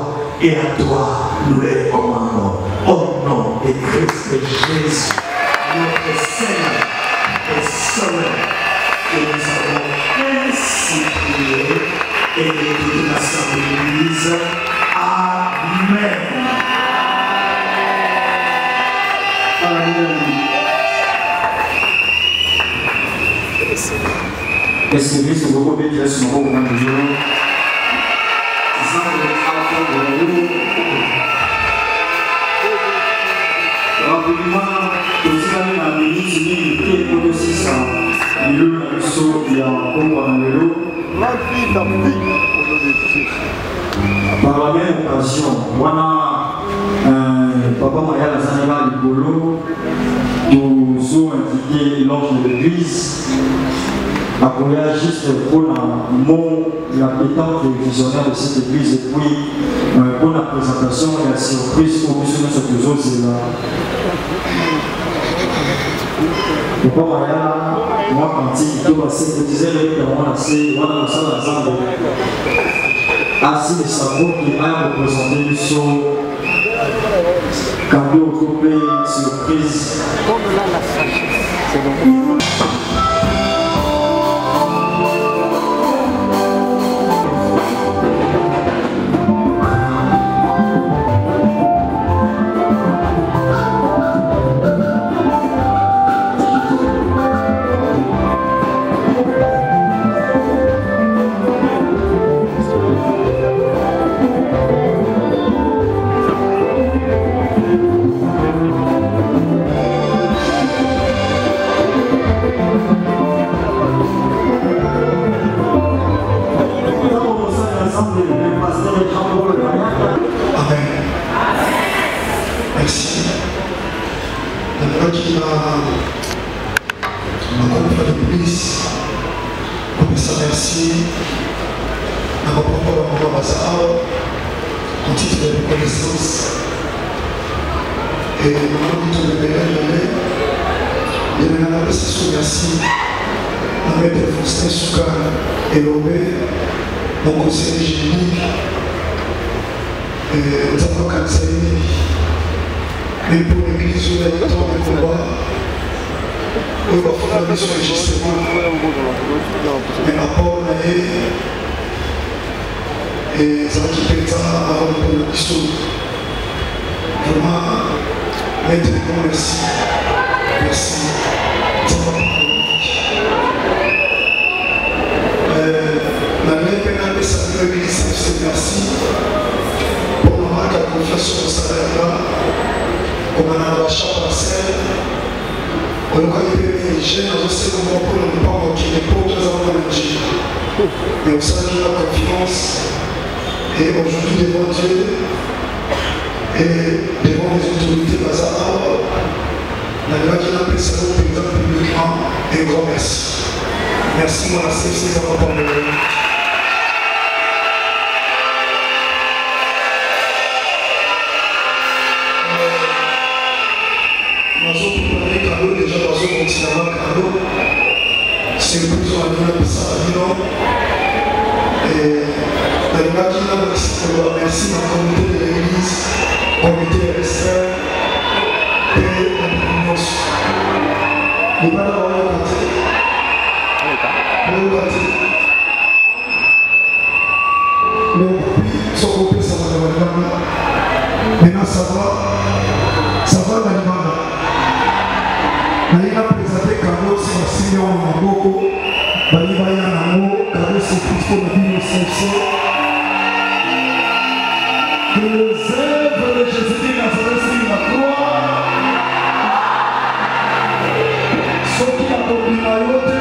H: et à toi, nous les commandons. Au nom de Christ Jésus, notre Seigneur et Sauveur, que nous avons ainsi prié et de toute l'assemblée de l'Église. Amen.
L: Esse serviço eu vou pedir esse novo nome de Deus. Rapidement, aussi la minute qui est aussi ça. Le saut il y a par la même occasion, voilà, papa Maria la Saneva Ligolo, nous sommes invité l'ange de l'église. Après juste pour la pétante visionnaire de cette église et puis pour la présentation et la surprise pour monsieur nos autres c'est là. Papa Maria, moi quand il doit passer, je disais on a assez, on a ça ensemble. Ainsi les sabots qui a représenté sur cadeau coupé surprise. Comme là la sagesse, c'est bon.
H: Mon conseiller génique, nous avons cancellé, mais pour l'église, il y a eu tant de combats, où il va faire la mission justement, mais à part on et ça va quitter ça avant de prendre l'histoire. Vraiment, maître, merci. Merci. Merci pour nous marquer la confiance sur le salaire-là, comme on a la chambre parcelle, on a eu les jeunes, on sait comment pour ne pas manquer les pauvres avant de manger. Mais on sait la confiance, et aujourd'hui devant Dieu, et devant les autorités bazar, la loi qui a appelé ça au président publiquement, et un grand merci. Merci, moi, c'est encore pour nous. C'est le plus de la Pissalino. Et la loi qui a merci à la communauté de l'église. comité restreint et la il va avoir le quartier. Mais puis, son groupe, ça va dans la maintenant, ça va dans l'Imana. Il a présenté Carlos, c'est un signe en Maboko. Il va y avoir un mot, Carlos, c'est plus pour le dire au CFC. Que les œuvres de Jésus-Christ Nazareth sur la croix, ceux qui ont compris la yote,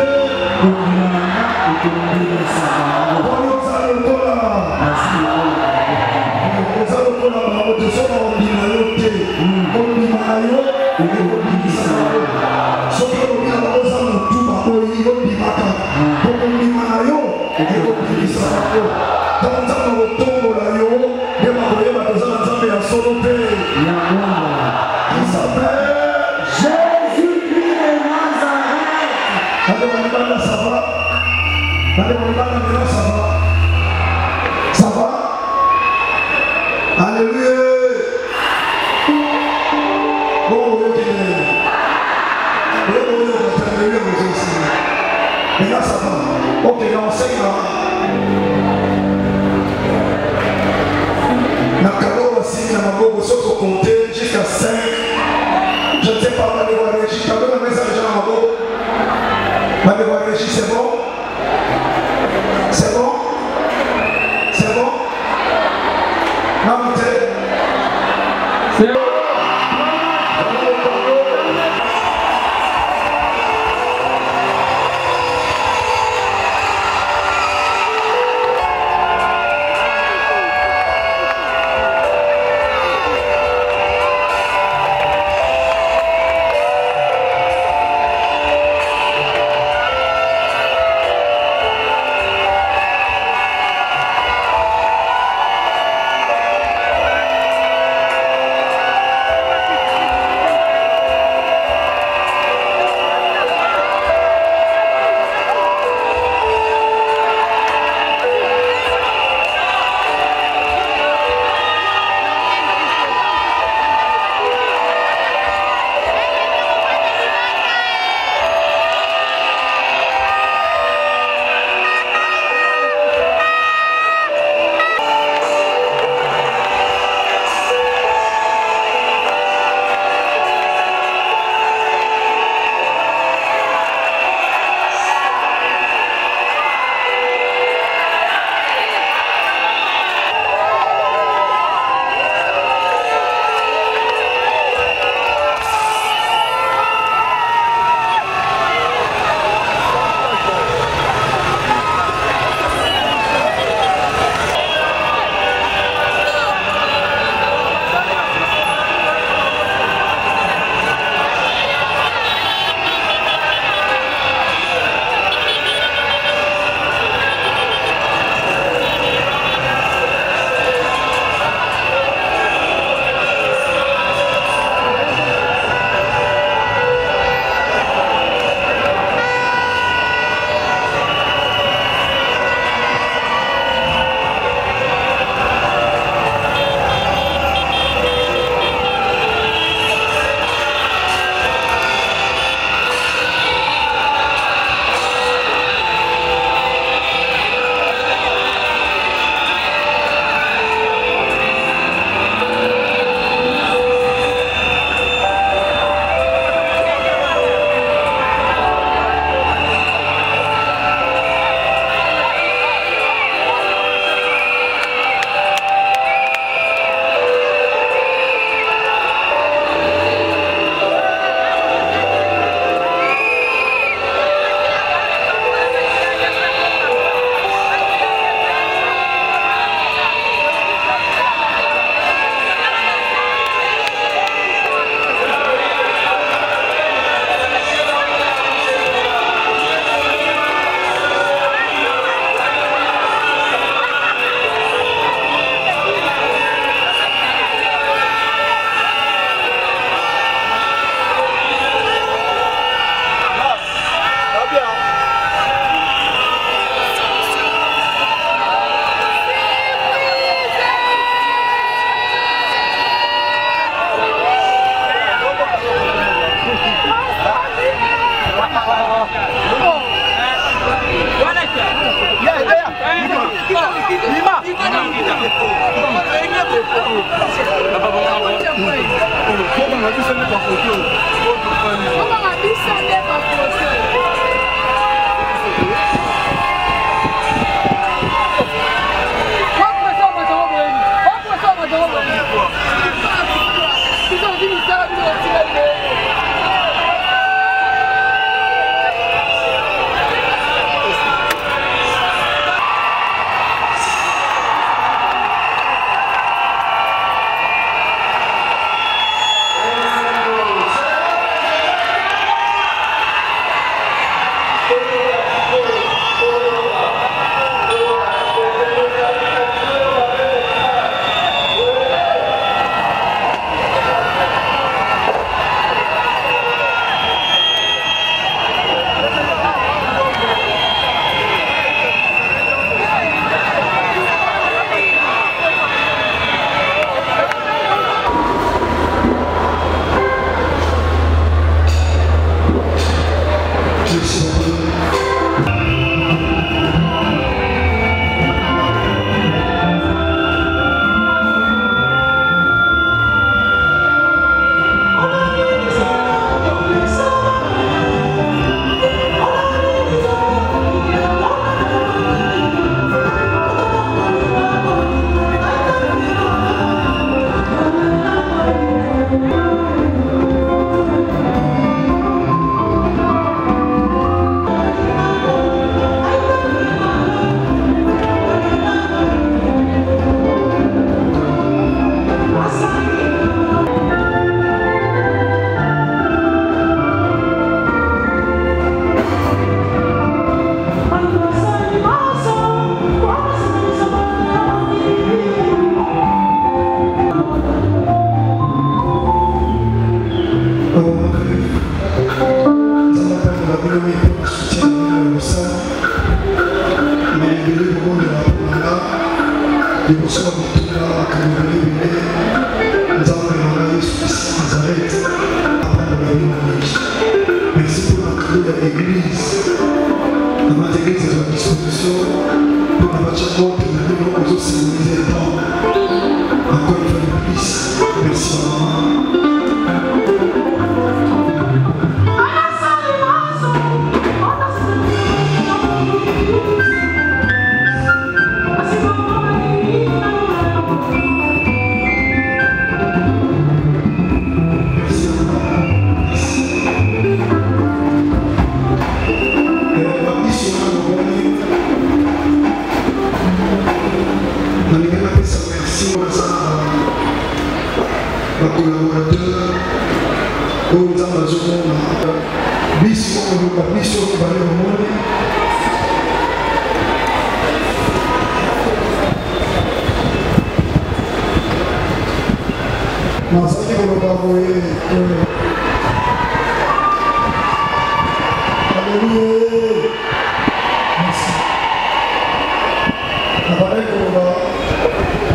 H: ça va? Alléluia. Bon, mais là ça va. Ok, là on sait là. La cadeau aussi, la maman aussi faut compter jusqu'à 5. Je ne sais pas, on va devoir réagir. Quand on a mis ça déjà en maman, on va devoir réagir, c'est bon? C'est bon?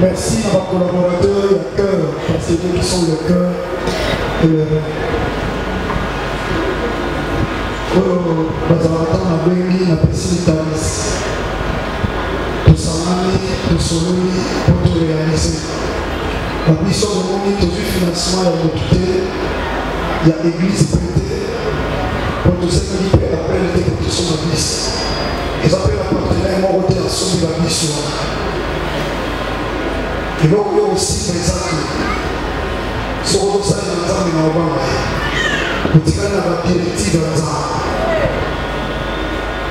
H: Merci à vos collaborateurs et acteurs, parce que qui sont le cœur et le rêve. Bazalata na bengi na pesi talis. Tosamani, tosololi, pour te réaliser. La mission de mon lit, tout financement, il y a l'autorité, il y a l'église prêtée. Pour tout ce qui appelle les protection de l'église. Ils appellent la partenaire, moi, on a sauvé la mission. Et donc, il y a aussi des actes. Sur le sein de l'État, il y a un petit peu de directive de l'État.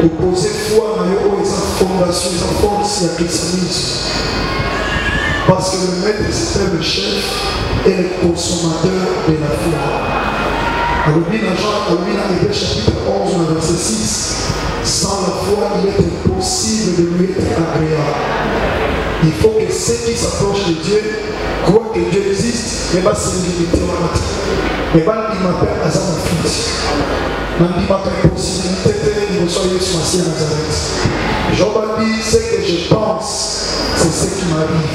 H: Opposer foi à les fondations, les forces et le christianisme. Parce que le maître, c'était le chef et le consommateur de la foi. Alors, Jean, Hébreux chapitre 11, verset 6, sans la foi, il est impossible de lui être agréable. Il faut que ceux qui s'approchent de Dieu croient que Dieu existe, mais pas c'est une limité. Mais pas il m'appelle à sa fils. Même il m'appelle possibilité de nous soyons sur Nazareth. Jean dit ce que je pense, c'est ce qui m'arrive.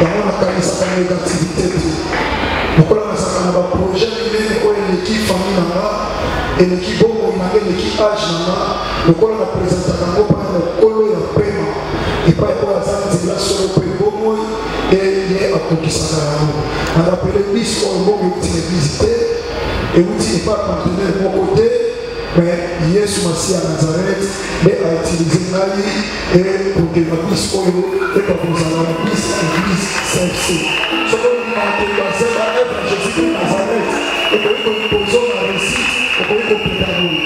H: Et on a quand même sa négativité. Pourquoi on a un projet, il y a une équipe famille, et l'équipe bon, il y a une équipe âge, pourquoi on a présenté un mot par le colo et le paiement. Et pas pour la salle, c'est là sur le paiement et il est à bakokisaka yango andapele biso oyo bongo euti na église te euti epa partenaire moko te mais Yesu Masiya ya Nazareth nde autilize ngai ekokema biso oyo ekokozala na biso église CFC soki olimaka baseba etre Jésus de Nazareth ekoki kokozonga réussite okoki kopeta boye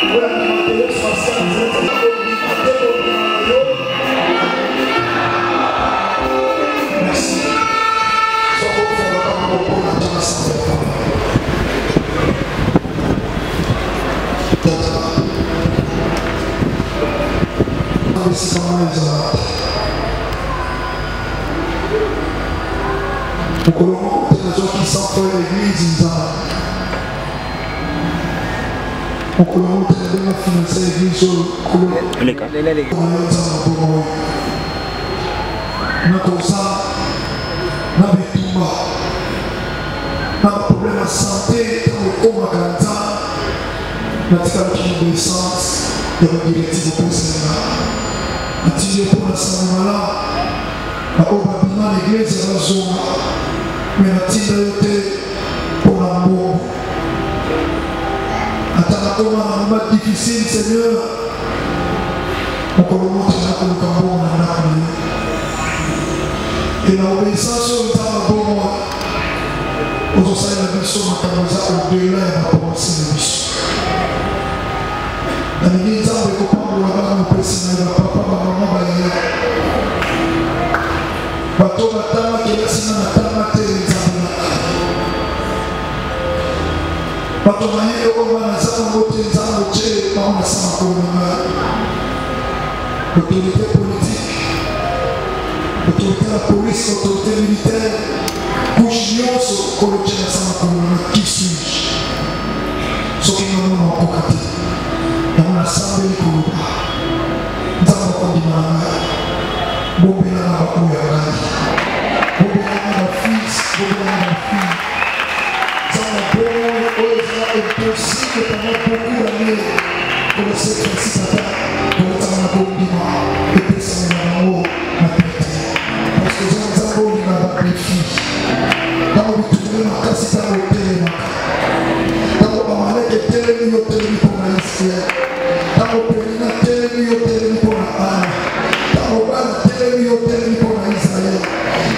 H: oyo alimaka Yesu Masiya ya Nazareth merci. Sois conforme à mon propos, la grâce de la femme. Tata. Pour le moment, les gens qui s'enfouent l'église, ils ont. Pour le moment, les gens qui financent l'église, ils ont. Nakosa, na bitumba, na problème de santé, dans le coma cancer, na obéissance, il y a une directive au Sénégal. Na tiré pour la santé malade, na obabima l'église à la zone, mais na tiré pour la mort. Attends, comment un moment difficile, Seigneur, on peut le montrer dans le cambo, on a et l'obéissance au temps de bon aux ossailles de mission au-delà de la pensée de mission. La ministre de comprendre la président de papa, maman, bateau batama qui est assis dans la tama télézabla. Bateau maïe au moment de sa beauté, sa beauté, maman, sa beauté. L'autorité politique. L'autorité de la police, l'autorité militaire, couchillon sur le collectif de sa commune, qui suis-je? Ce qui nous a encore dit, dans l'assemblée de Kouba, nous avons dit à Bobéla n'a pas eu à Bobéla n'a fils, Bobéla n'a fille. Ça m'a beau, c'est impossible pendant beaucoup d'années pour le sacrifice à terre, pour le temps de la et puis ça m'a l'amour, ma tête. Parce que j'ai un amour qui m'a des filles. Dans le tournée, ma casse est à l'hôtel. Dans le moment où j'ai télé, l'hôtel pour la Israël. Dans le pays, la télé, l'hôtel pour la Anne. Dans le bal, la télé, l'hôtel pour la Israël.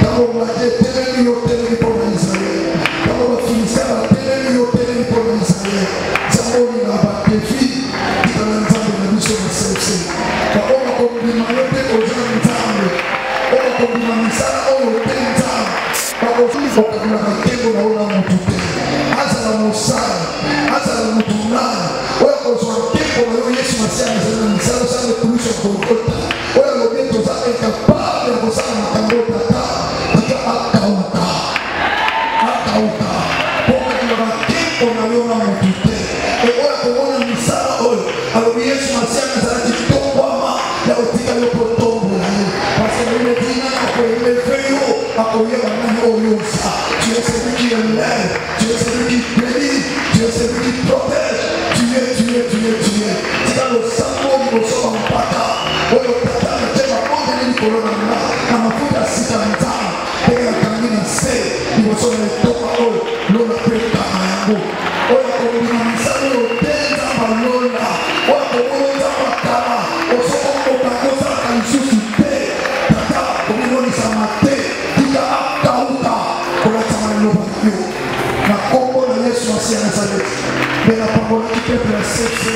H: Dans le bal, la télé, l'hôtel pour la Israël. Dans le Finistère, la télé, l'hôtel pour la Israël. C'est un homme qui m'a des filles. Qui dans l'ensemble de la mission de CFC. Quand on a compris ma note aux gens ensemble. On a compris ma misala, on a compris ensemble. Quand on finit, on a compris la quête, on a compris tout. Asa la moussala, asa la moutounana. On a compris la quête, on a compris Yesu Masiya, on a misala, on a compris son Golgotha. On a compris tout ça, incapable de vous savoir ma Golgotha. Tika akauka. Akauka. Pour que la quête, on a compris tout. Et on a compris la misala, on a compris Yesu Masiya, on a compris tout. La otika yo potombo parce que le dîner a fait tu es celui qui élève, tu es celui qui bénit, tu es celui qui protège, tu es. C'est dans le sang de nos hommes en pata. Oh, le tata, le thème a monté les colonnes là. Ma fouille a cité en temps. Et la camine a fait. Ils vont sur les tomates. L'eau n'a pas été à un mot. Oh, la combinaison, ça ne le thème à l'eau là. Oh, la combinaison à Kama. Oh, ça on peut pas faire ça quand ils sont soupés. Tata, comme ils ont ça maté. Tika Akauka. Pour la Tamale Lobakio. La combo de Yesu Masiya ya Nazareth. Mais la parole qui peut la CFC.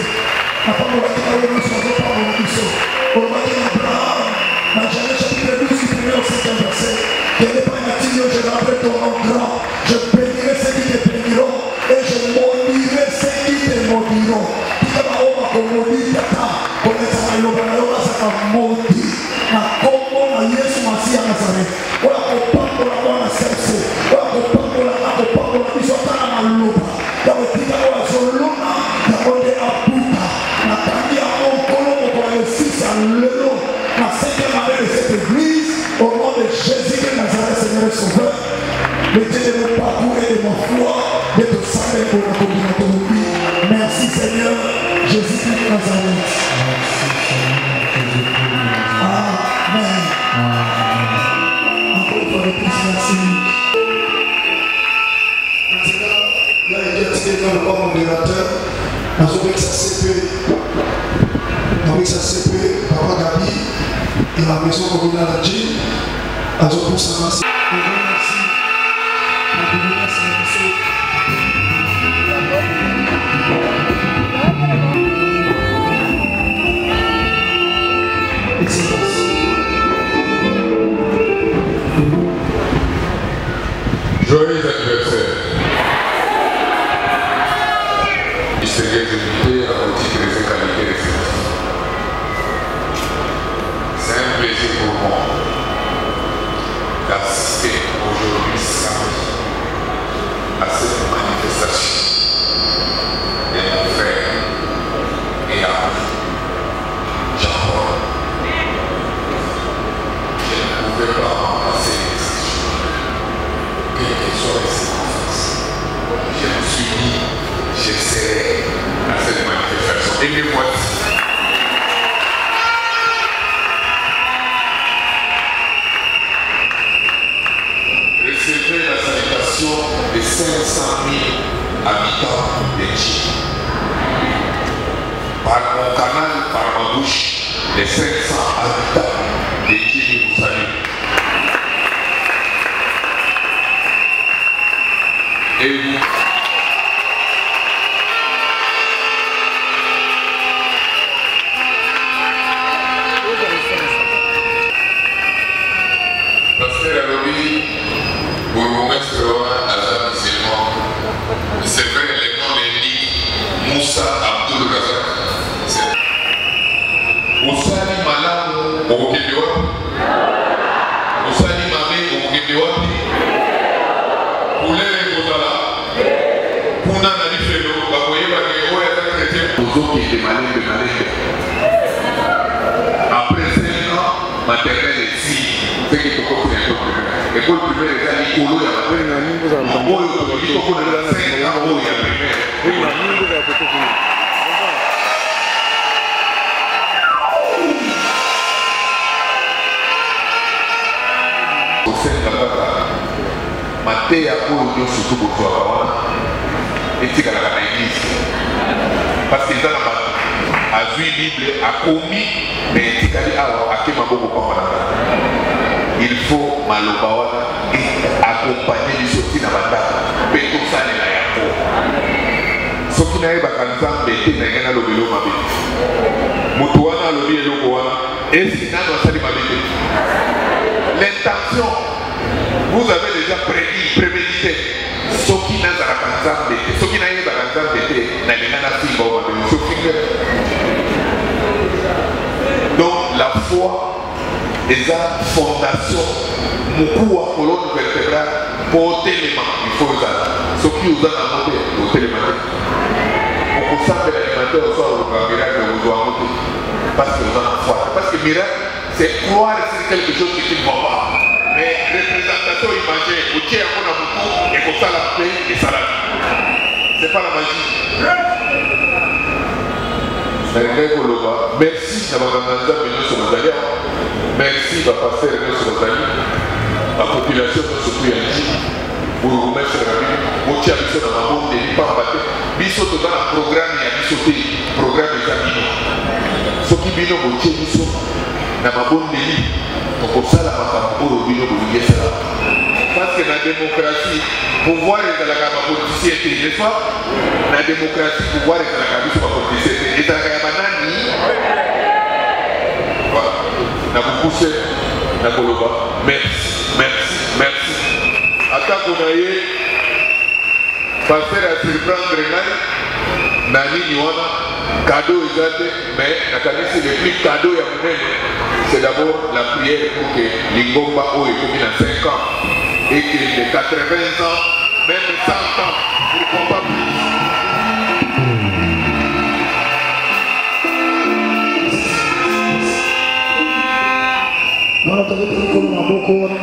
H: La parole qui peut la CFC. La parole qui peut Abraham, dans Genèse chapitre 12, qui premier au 5e verset, que n'est pas inutile, je rappelle ton nom grand, je bénirai ceux qui te béniront, et je maudirai ceux qui te maudiront. Tika maoma komodi tata, koleta malobanayoka saka modi, na kombo na Yesu Masiya ya Nazareth. Ola kopambola mwana sepse, ola kopambola biso tana maloba, yawe tika ola zolona, yawe de aputa, na tangi ya mokolo mokolo sisa modérateur. Avec sa CP, Papa Gabi, et la maison communale à Djil, à Zopou Samassi.
P: Joyeux anniversaire. Il s'est exécuté à titre de ses qualités respectives. C'est un plaisir pour moi d'assister aujourd'hui samedi à cette manifestation de mon frère et ami Jean-Paul. Je ne pouvais pas m'en passer quelles que soient les circonstances. Je me suis dit, j'essaierai à cette manifestation. Et les voici. Recevez la salutation des 500 000 habitants de Djil. Par mon canal, par ma bouche, les 500 habitants de Djil vous saluent. Et vous, Pasteur Alobi, bourgmestre Azam Musulman, c'est vrai, le nom l'indique Moussa Abdul Razak. Osali Malamu, Okedewa. Osali Mame, Okedewa. Poulele Kozala. Kuna Nalifelo, Bakoye Bageo, Ozo qui est malin de malin. Après 5 ans, maternelle est si. C'est que tu comprends l'école primaire est à l'écolo, il y a la peine. Il faut qu'on ait 5 ans, il y a primaire. Au sein de la Kaka, Maté a pour surtout pour toi, et tu as l'église. Parce que dans a vu Bible, a commis, mais tu as dit, il faut malobawana et accompagner les sorties dans la table. Péto Sane la Yako. Ce qui n'a pas qu'un bêté n'a rien à l'obélo ma bête. Moutouana l'obé et l'oboana. Et ce qui n'a pas sali ma bête. L'intention, vous avez déjà prémédité. Ce qui n'a pas qu'un bêté. Ce qui n'a pas qu'un bêté n'a rien à faire. Donc la foi et la fondation beaucoup à colonne vertébrale pour l'élément il faut usar ce qui vous a monté au télématin pour ça que l'alimentaire soit au miracle vous doit monter parce que vous en foi parce que miracle c'est croire sur quelque chose qui ne va pas mais représentation imagée vous tirez à mon aboutou et comme ça la paix et ça c'est pas la magie. Merci d'avoir venu sur nos alliés. Merci de passer sur nos alliés. La population de ce pays, pour vous remettre la vie, vous tirez sur la maman de l'Ipambaté. Biso dans le programme, il y a bisoté, programme des amis. Ce qui vient au tir, biso, dans la maman de l'île, donc ça, la maman pour le vino, vous dites ça. Parce que la démocratie, pouvoir est dans la politicien, n'est-ce pas? La démocratie, pouvoir est dans la politicien. Et dans la banane, voilà. N'a beaucoup poussé, n'a pas le bas. Merci. Attends qu'on aille, passer à surprendre Nani Niwana, cadeau exact, mais la c'est le plus cadeau à mon c'est d'abord la prière pour que l'Ingomba O est commis à 5 ans. Et que les 80 ans, même 100 ans, pourquoi pas plus.
H: Voilà, tu as vu que nous avons beaucoup de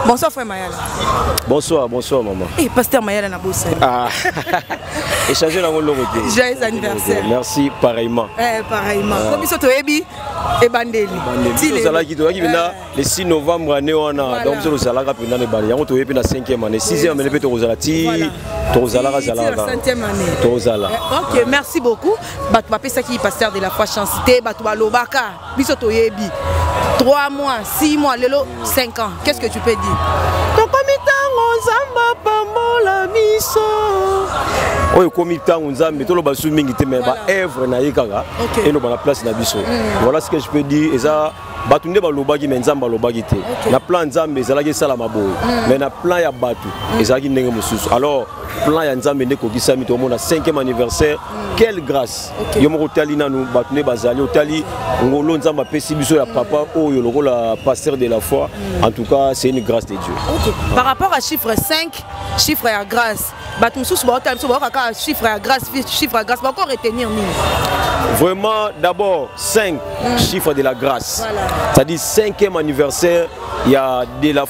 G: Bonsoir frère Mayala.
Q: Bonsoir maman.
G: Et pasteur Mayala na bossa.
Q: Ah. Échanger dans le côté.
G: Joyeux anniversaire.
Q: Merci pareillement.
G: Pareillement. Comme ça toyebi et bandeli.
Q: Nous allons qui le 6 novembre année on a donc nous allons rapidement les bali. On toyebi na 5e année, 6e année peut to ti to zala zala.
G: 5e année.
Q: To zala.
G: OK, merci beaucoup. Batu papé ça qui pasteur de la foi chancité, batu balobaka. Biso toyebi. 3 mois, 6 mois, lelo 5 ans. Qu'est-ce que tu peux dire?
Q: Oyo komitango nzambe tolo basu mingi te mais ba œuvre na yekaka et no ba place na biso. Voilà ce que je peux dire eza batunde balobaki mais nzambe balobaki te. Na plan nzambe ezalaki sala maboyo mais na plan ya batu ezalaki ndenge mosusu. Alors plan ya nzambe ndeko kisami to mona 5e anniversaire. Quelle grâce. Yo moko tali nanu batunde bazali otali ngolo nzamba pesi biso ya papa oyo lokola pasteur de la foi. En tout cas, c'est une grâce de Dieu.
G: Par rapport à chiffre 5, chiffre à grâce. Chiffre à grâce, va encore retenir nous.
Q: Vraiment, d'abord, 5 chiffres de la grâce. C'est-à-dire 5e anniversaire, il y a de la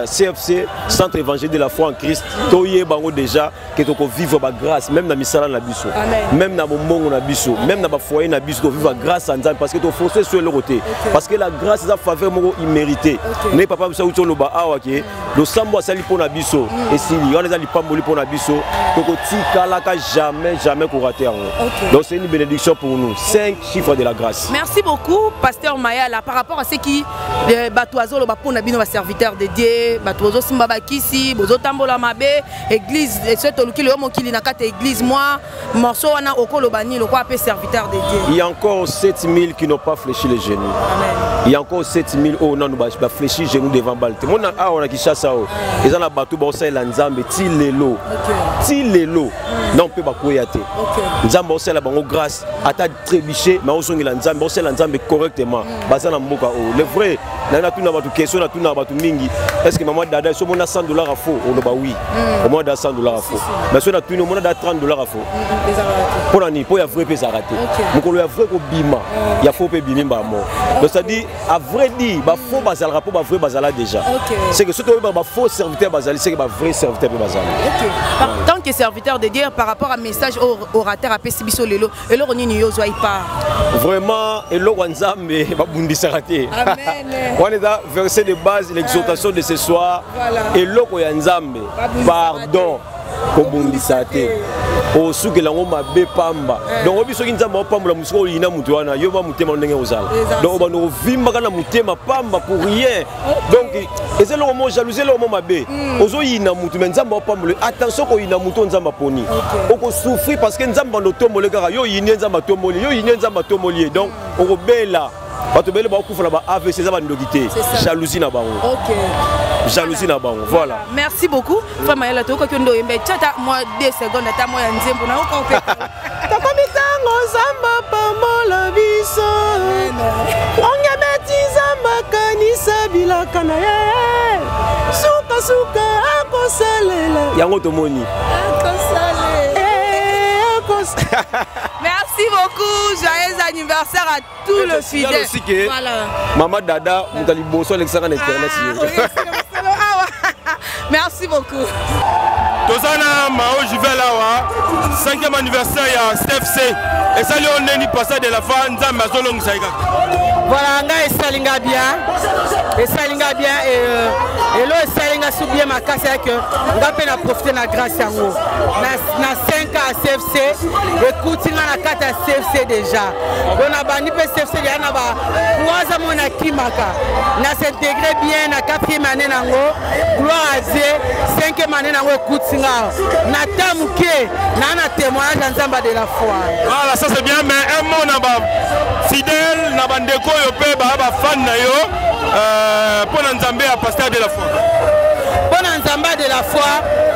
Q: CFC, Centre évangélique de la foi en Christ. Toye bango déjà que tu vivre la grâce, même dans misala na biso, même dans mon na biso, même dans ma foyer na biso, tu vivre grâce en Dieu parce que tu forcer sur le côté. Parce que la grâce est une faveur imméritée. Ne papa ça ou lo ba awa ke le sambo sali pour na biso et si on les a li pamboli pour na biso, toko tikala ka jamais ko rater. Donc c'est une bénédiction pour nous. 5 chiffres de la grâce.
G: Merci beaucoup pasteur Mayala par rapport à ce qui batoizo lo ba pona bino ba serviteur de Dieu, batoizo simba ba kisi, bozo tambola mabe, église et ce toluki le mokili na kata église moi, morceau wana okolo bani le quoi appelé serviteur de Dieu.
Q: Il y a encore 7000 qui n'ont pas fléchi les genoux. Il y a encore 7000 oh non nous ba fléchi genoux devant Balte. Mon a on a qui chasse ça. Ils ont la bateau ba osala la nzambe ti lelo. Ti lelo. Non peut ba koyate. Nzambe osala bango grâce ata trébiché mais osongi la nzambe osala nzambe correctement. Bazana mboka oh le vrai na tuna ba question na tuna ba mingi. Est-ce que maman dada so mona $100 à faux on ba oui. Au moins da $100 à faux. Mais so na tuna mona da $30 à faux. Pour ani pour ya vrai pe raté. Mokolo ya vrai ko bima. Ya faux pe bimba mo. Donc ça dit à vrai dire ba faux bazal rapport ba vrai bazala déjà. C'est que surtout ba faux serviteur bazali c'est que ba vrai serviteur pe bazali.
G: Tant que serviteur de Dieu par rapport à message orateur à Pesibiso lelo et lo nini yo zoi pas.
Q: Vraiment et lo nzambe ba bundisa raté. Amen. On est à verset de base l'exhortation de ce soir et lo ko ya nzambe pardon kobundisa te. O suki la ngoma be pamba. Donc obi soki nzamba pamba la musiko ina mutu wana yo ba mutema ndenge ozala. Donc ba no vimba kana mutema pamba pour rien. Donc eza lo mo jalousie lo mo mabe. Ozo ina mutu mais nzamba pamba attention ko ina mutu nzamba poni. Oko souffrir parce que nzamba no tombole kaka yo ina nzamba tombole yo ina nzamba tombole. Donc oko bela bato bele ba kufa na ba AVC za ba ndokité. Jalousie na bango. OK. Jalousie na bango. Voilà.
G: Merci beaucoup. Frère Mayala to ko ndo yembe tata moi 2 secondes ata moi ya nzembo na ko pe. Takomitango zamba pamola biso. Onga betiza makanisa bilaka na ye. Suka suka akosalela.
Q: Yango to moni.
G: Merci beaucoup, joyeux anniversaire à tous les fidèles.
Q: Voilà. Maman Dada, vous allez bosser l'extra en internet.
G: Merci beaucoup.
C: Tozana Mao Juvelawa, 5e anniversaire à CFC. Et ça, on est passé de la fin de Mazolong Saïga.
B: Voilà, on salinga bien. Et salinga bien. Et là, salinga sous bien ma casse avec on a peine à profiter de la grâce en haut. Na 5 ans à CFC. Écoute, il y a 4 à CFC déjà. On a banni CFC, il y en a 3 ans à Kimaka. On a s'intégré bien à 4e année en haut. Gloire à Dieu. 5e année en haut, écoute, na tamuke na témoignage dans Zamba de la foi.
C: Voilà, ça c'est bien, mais un mot naba fidèle, naba ndeko yo pe ba fan na yo pour Nzambe à pasteur de la foi.
B: Pour Nzamba de la foi,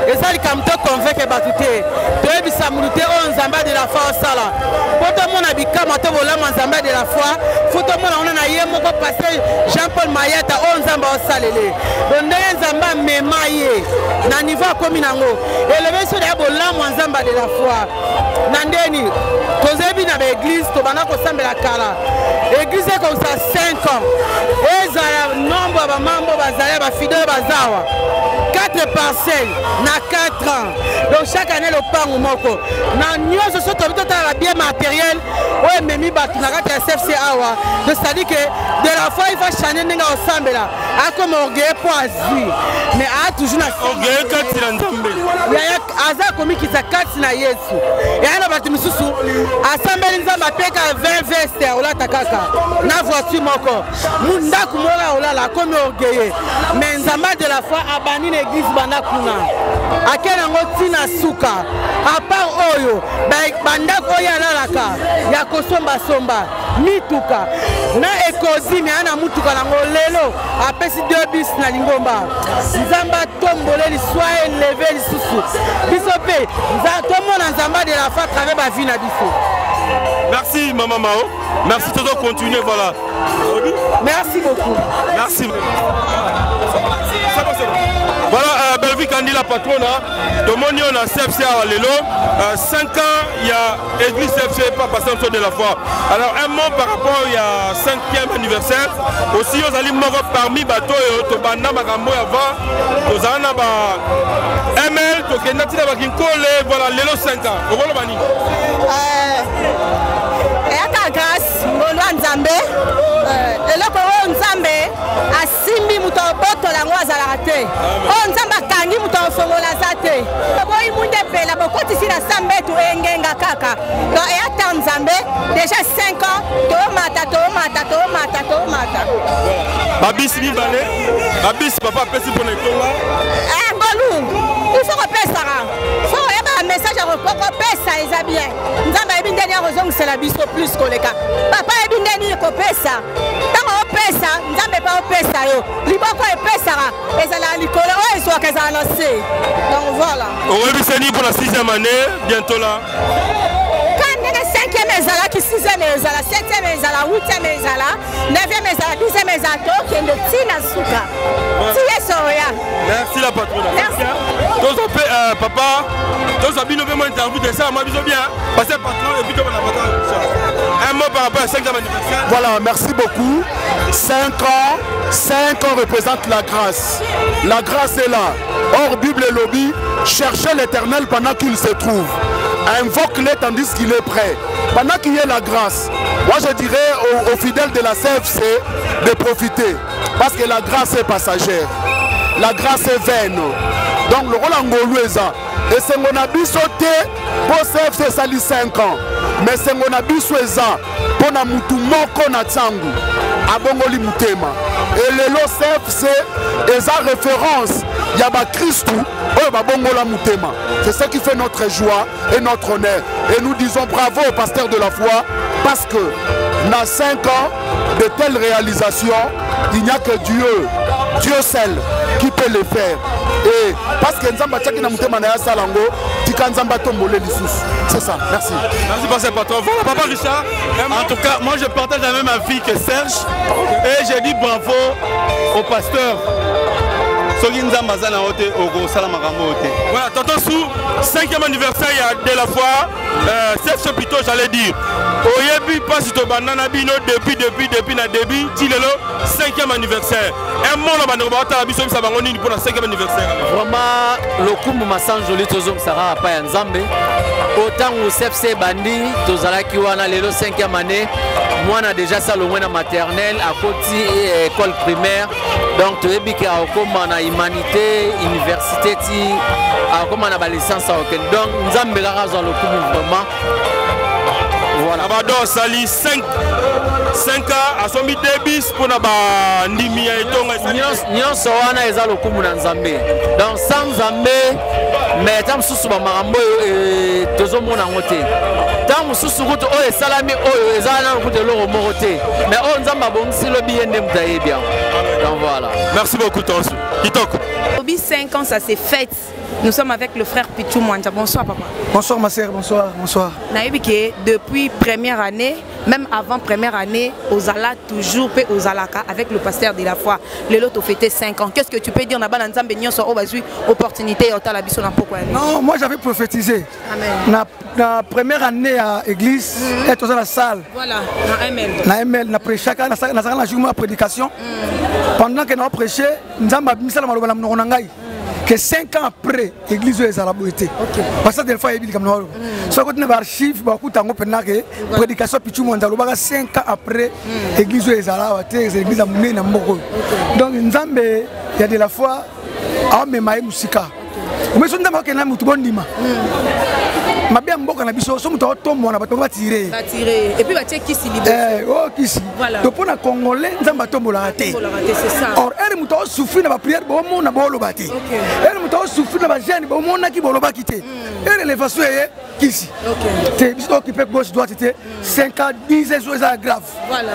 B: et ça comme to convainc batute. To ebisa mulute o Nzamba de la foi sala. Pour tout le monde habika mato vola Nzamba de la foi, faut tout le monde on a yé moko pasteur Jean-Paul Mayata o Nzamba o salele. Donc Nzamba memaye na niveau comme nango. Et le monsieur de bola Nzamba de la foi. Nandeni, tozebi na l'église, tobana kosambela kala. Église comme ça 5 ans. Et ça nombre de membres bazaya ba fidèles bazawa. 4 parcelles na 4 ans. Donc chaque année le pango moko. Na nyoso so to la bien matériel. Ouais memi batu na kati ya CFC awa. Donc ça dit que de la fois il va changer ninga osambela. A comme orgueil pour azui. Mais a toujours na
C: orgueil kati na nzambe.
B: Ya aza komi ki za kati na Yesu. Ya na batu misusu asambeli nzamba peka 20 veste ola takaka. Na voiture moko. Munda kumola ola la comme orgueil. Mais nzamba de la foi abani na église bana kuna. Akena ngoti na suka. A part oyo banda oyo alalaka ya kosomba somba mituka na ekozi me ana mutuka nango lelo apesi 2 bis na lingomba nzamba tombole liswa eleve lisusu biso pe tomona nzamba de la foi travers ba vie na biso.
C: Merci Maman Mao. Merci de continuer, voilà.
B: Merci beaucoup.
C: Merci. Voilà, Belvic Kandi la patronne. Tout le monde est CFC à Lelo. 5 ans, il y a Église CFC, pas passé de la foi. Alors, un mot par rapport il y a 5e anniversaire. Aussi, aux alliés parmi bateaux et Tobanda, Magambo, avant, aux Anna, ML, Tokenati, voilà, Lelo 5 ans. Au revoir, Bani.
A: Eyaka grâce ngolwa nzambe eloko oyo nzambe asimbi moto obotola yango azalaka te oyo nzambe akangi moto ofongola aza te boyi munde pela bokotisi na sambetu engenga kaka donc eyata nzambe déjà 5 ans toomata
C: babisi mibale babisi papa apesi mpona etonga
A: ngolu il faut kopesaka fo oyeba message ya kopesa eza bien nzambe ayebi ndeni akozongisela biso plus koleka papa ayebi ndeni kopesa ntango opesa nzambe mpe opesa yo liboko epesaka ezala likolo oyo ezwaka ezala na se donc voilà
C: oyebiseni mpona 6e année bientôt là
A: ndenge 5e ezalaki 6e ezala 7e ezala 8e ezala 9e ezala 10e ezala tokende ntina suka ti yeso oya.
C: Merci la patronne. Merci. Papa, tous les bino vraiment interview de ça, moi bien. Parce que patron et puis on a pas un mot par rapport à 5e anniversaire.
E: Voilà, merci beaucoup. 5 ans représentent la grâce. La grâce est là. Or Bible et lobby, cherchez l'Éternel pendant qu'il se trouve. Invoque-le tandis qu'il est prêt. Pendant qu'il y ait la grâce, moi je dirais aux fidèles de la CFC de profiter. Parce que la grâce est passagère. La grâce est vaine. Donc le rôle et c'est mon habit sauté pour CFC sali 5 ans. Mais c'est mon habit sauté pour na mutu moko na tsangu. Abongoli mutema. Et le lo CFC est en référence. Yaba Christou, babongola mutema. C'est ce qui fait notre joie et notre honneur. Et nous disons bravo au pasteur de la foi parce que dans 5 ans de telles réalisations, il n'y a que Dieu seul qui peut le faire. Et parce que Nzamba Tchaki na mutema na ya salango, tika Nzamba tombole lisusu. C'est ça. Merci.
C: Merci pasteur patron. Voilà papa Richard.
R: En tout cas, moi je partage la même avis que Serge. Et je dis bravo au pasteur.
C: Voilà, tonton Sou, 5e anniversaire de la foi, c'est ce plutôt j'allais dire. Oyebi pas si tu banana bino depuis na début, Tilelo, 5e anniversaire. Un mot là bas na la biso ça va ngoni pour la 5e anniversaire.
D: Vraiment le coup massa joli tozom sara pa nzambe. Autant au CFC bandi tozalaki wana lelo 5e année. Moi on a déjà ça le moins maternelle à côté école primaire. Donc tu es bien à na humanité, université ti à comment on a licence à aucun. Donc nous avons besoin de le coup vraiment. Voilà.
C: Abado sali 5 ans à son débis pour na ba ndimi ya etonga
D: nyonso wana eza le coup na nzambe. Donc sans nzambe mais tam susu ba marambo tozomona ngote. Tam susu kuto o salami o ezana kuto loro morote. Mais on nzamba bongisi lo bien ndem taye bien. Donc voilà.
C: Merci beaucoup Tonsu. Kitoko.
G: Depuis 5 ans, ça s'est fait. Nous sommes avec le frère Pichou Mwanja. Bonsoir, papa.
F: Bonsoir, ma sœur. Bonsoir. Bonsoir.
G: Depuis première année, même avant première année, Ozala toujours peut Ozalaka avec le pasteur de la foi. Le lot a fêté 5 ans. Qu'est-ce que tu peux dire dans la opportunité
F: Non, moi j'avais prophétisé. Amen. La première année à l'église, être dans la salle.
G: Voilà, dans ML.
F: Dans ML, na prêché, na prédication. Pendant que nous prêché, nous avons mis ça dans le que 5 ans après, l'église est à la beauté. Parce que des fois, il y a des soit quand on a archives, beaucoup de temps, on prédication, puis tout le monde, 5 ans après, l'église est à la beauté, l'église a mené dans Moko. Donc, nous avons, il y a de la foi, à Memaï Moussika. Mais si on a marqué dans Moutoubon Dima, ma bien mboka na biso so muto tombo na bato ba tirer
G: et puis ba check qui s'y libère
F: kisi donc pour na congolais nzamba tombo la raté
G: c'est ça
F: or elle muto souffrir na ba prière bo mo na bo lo bati elle muto souffrir na ba jeune bo mo na ki bo lo ba kité elle les façon kisi c'est biso occupé gauche droite était 5 ans 10 ans ça grave
G: voilà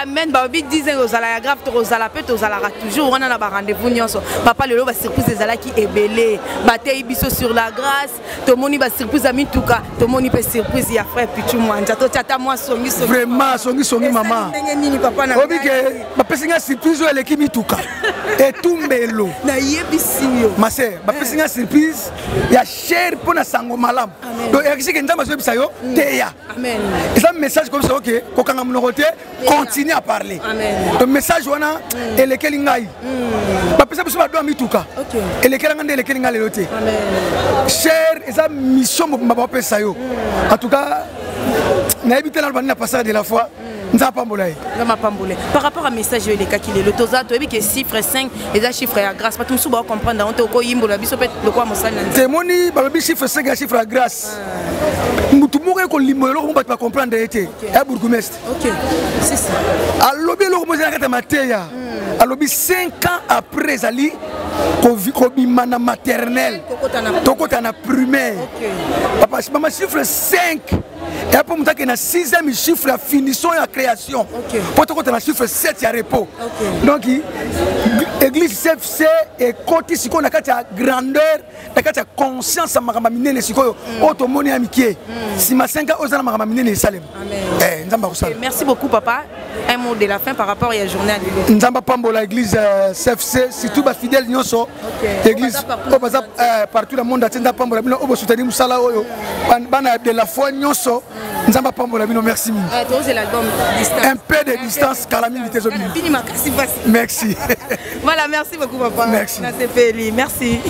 G: amen ba 10 ans ozala grave to ozala peut ozala toujours on a na ba rendez-vous nyonso papa le lo ba surprise ezala ki ebelé ba té biso sur la grâce to moni ba surprise en tout cas, tout le monde peut surprise, il y a frère Pichou Mwanja.
F: Vraiment, songi maman. Obi que ma personne surprise elle qui tout cas. Et tout mbelo.
G: Na yebisio.
F: Ma sœur, ma personne surprise, il y a cher pour na sango malam. Donc il y a que ndama zo bisayo teya.
G: Amen.
F: Et ça message comme ça OK, ko kanga mnokote continue à parler.
G: Amen.
F: Le message wana et lequel ngai. Ma personne biso ba do mi tout cas. OK. Et lequel ngande lequel ngai leloté.
G: Amen.
F: Cher et ça mission en tout cas, on a évité le passage de la foi.
G: Par rapport à message de l'État qui est le toza, tu as vu que chiffre 5 et ça chiffre à grâce. Parce que nous devons comprendre dans le cas où la biso peut le quoi monsal.
F: C'est mon chiffre 5 et chiffre à grâce. Nous tout le monde qu'on limole, on va pas comprendre l'été. Et bourgmestre.
G: OK. C'est ça.
F: Alors bien le monsal à matéria. Alors 5 ans après Zali. Kobimana maternelle, tokotana primaire. Papa, maman chiffre 5. Et après, on a 6e chiffre la finition et la création. Pour tokotana chiffre 7 et repos. Donc, l'église CFC est côté si on a grandeur, la conscience à maramine les sikoyo, automoni amitié. Si ma 5 ans osana maramine les salem.
G: Merci beaucoup, papa. Un mot de la fin par rapport à la journée à
F: l'église. Nzamba Pambola, l'église CFC, surtout les fidèles nyonso. L'église partout dans le monde, Nzamba Pambola, on soutenir Moussala Oyo. Bana de la foi nyonso. Nzamba Pambola, merci. Un peu de distance, calamité. Merci.
G: Voilà, merci beaucoup, papa.
F: Merci.
G: Merci.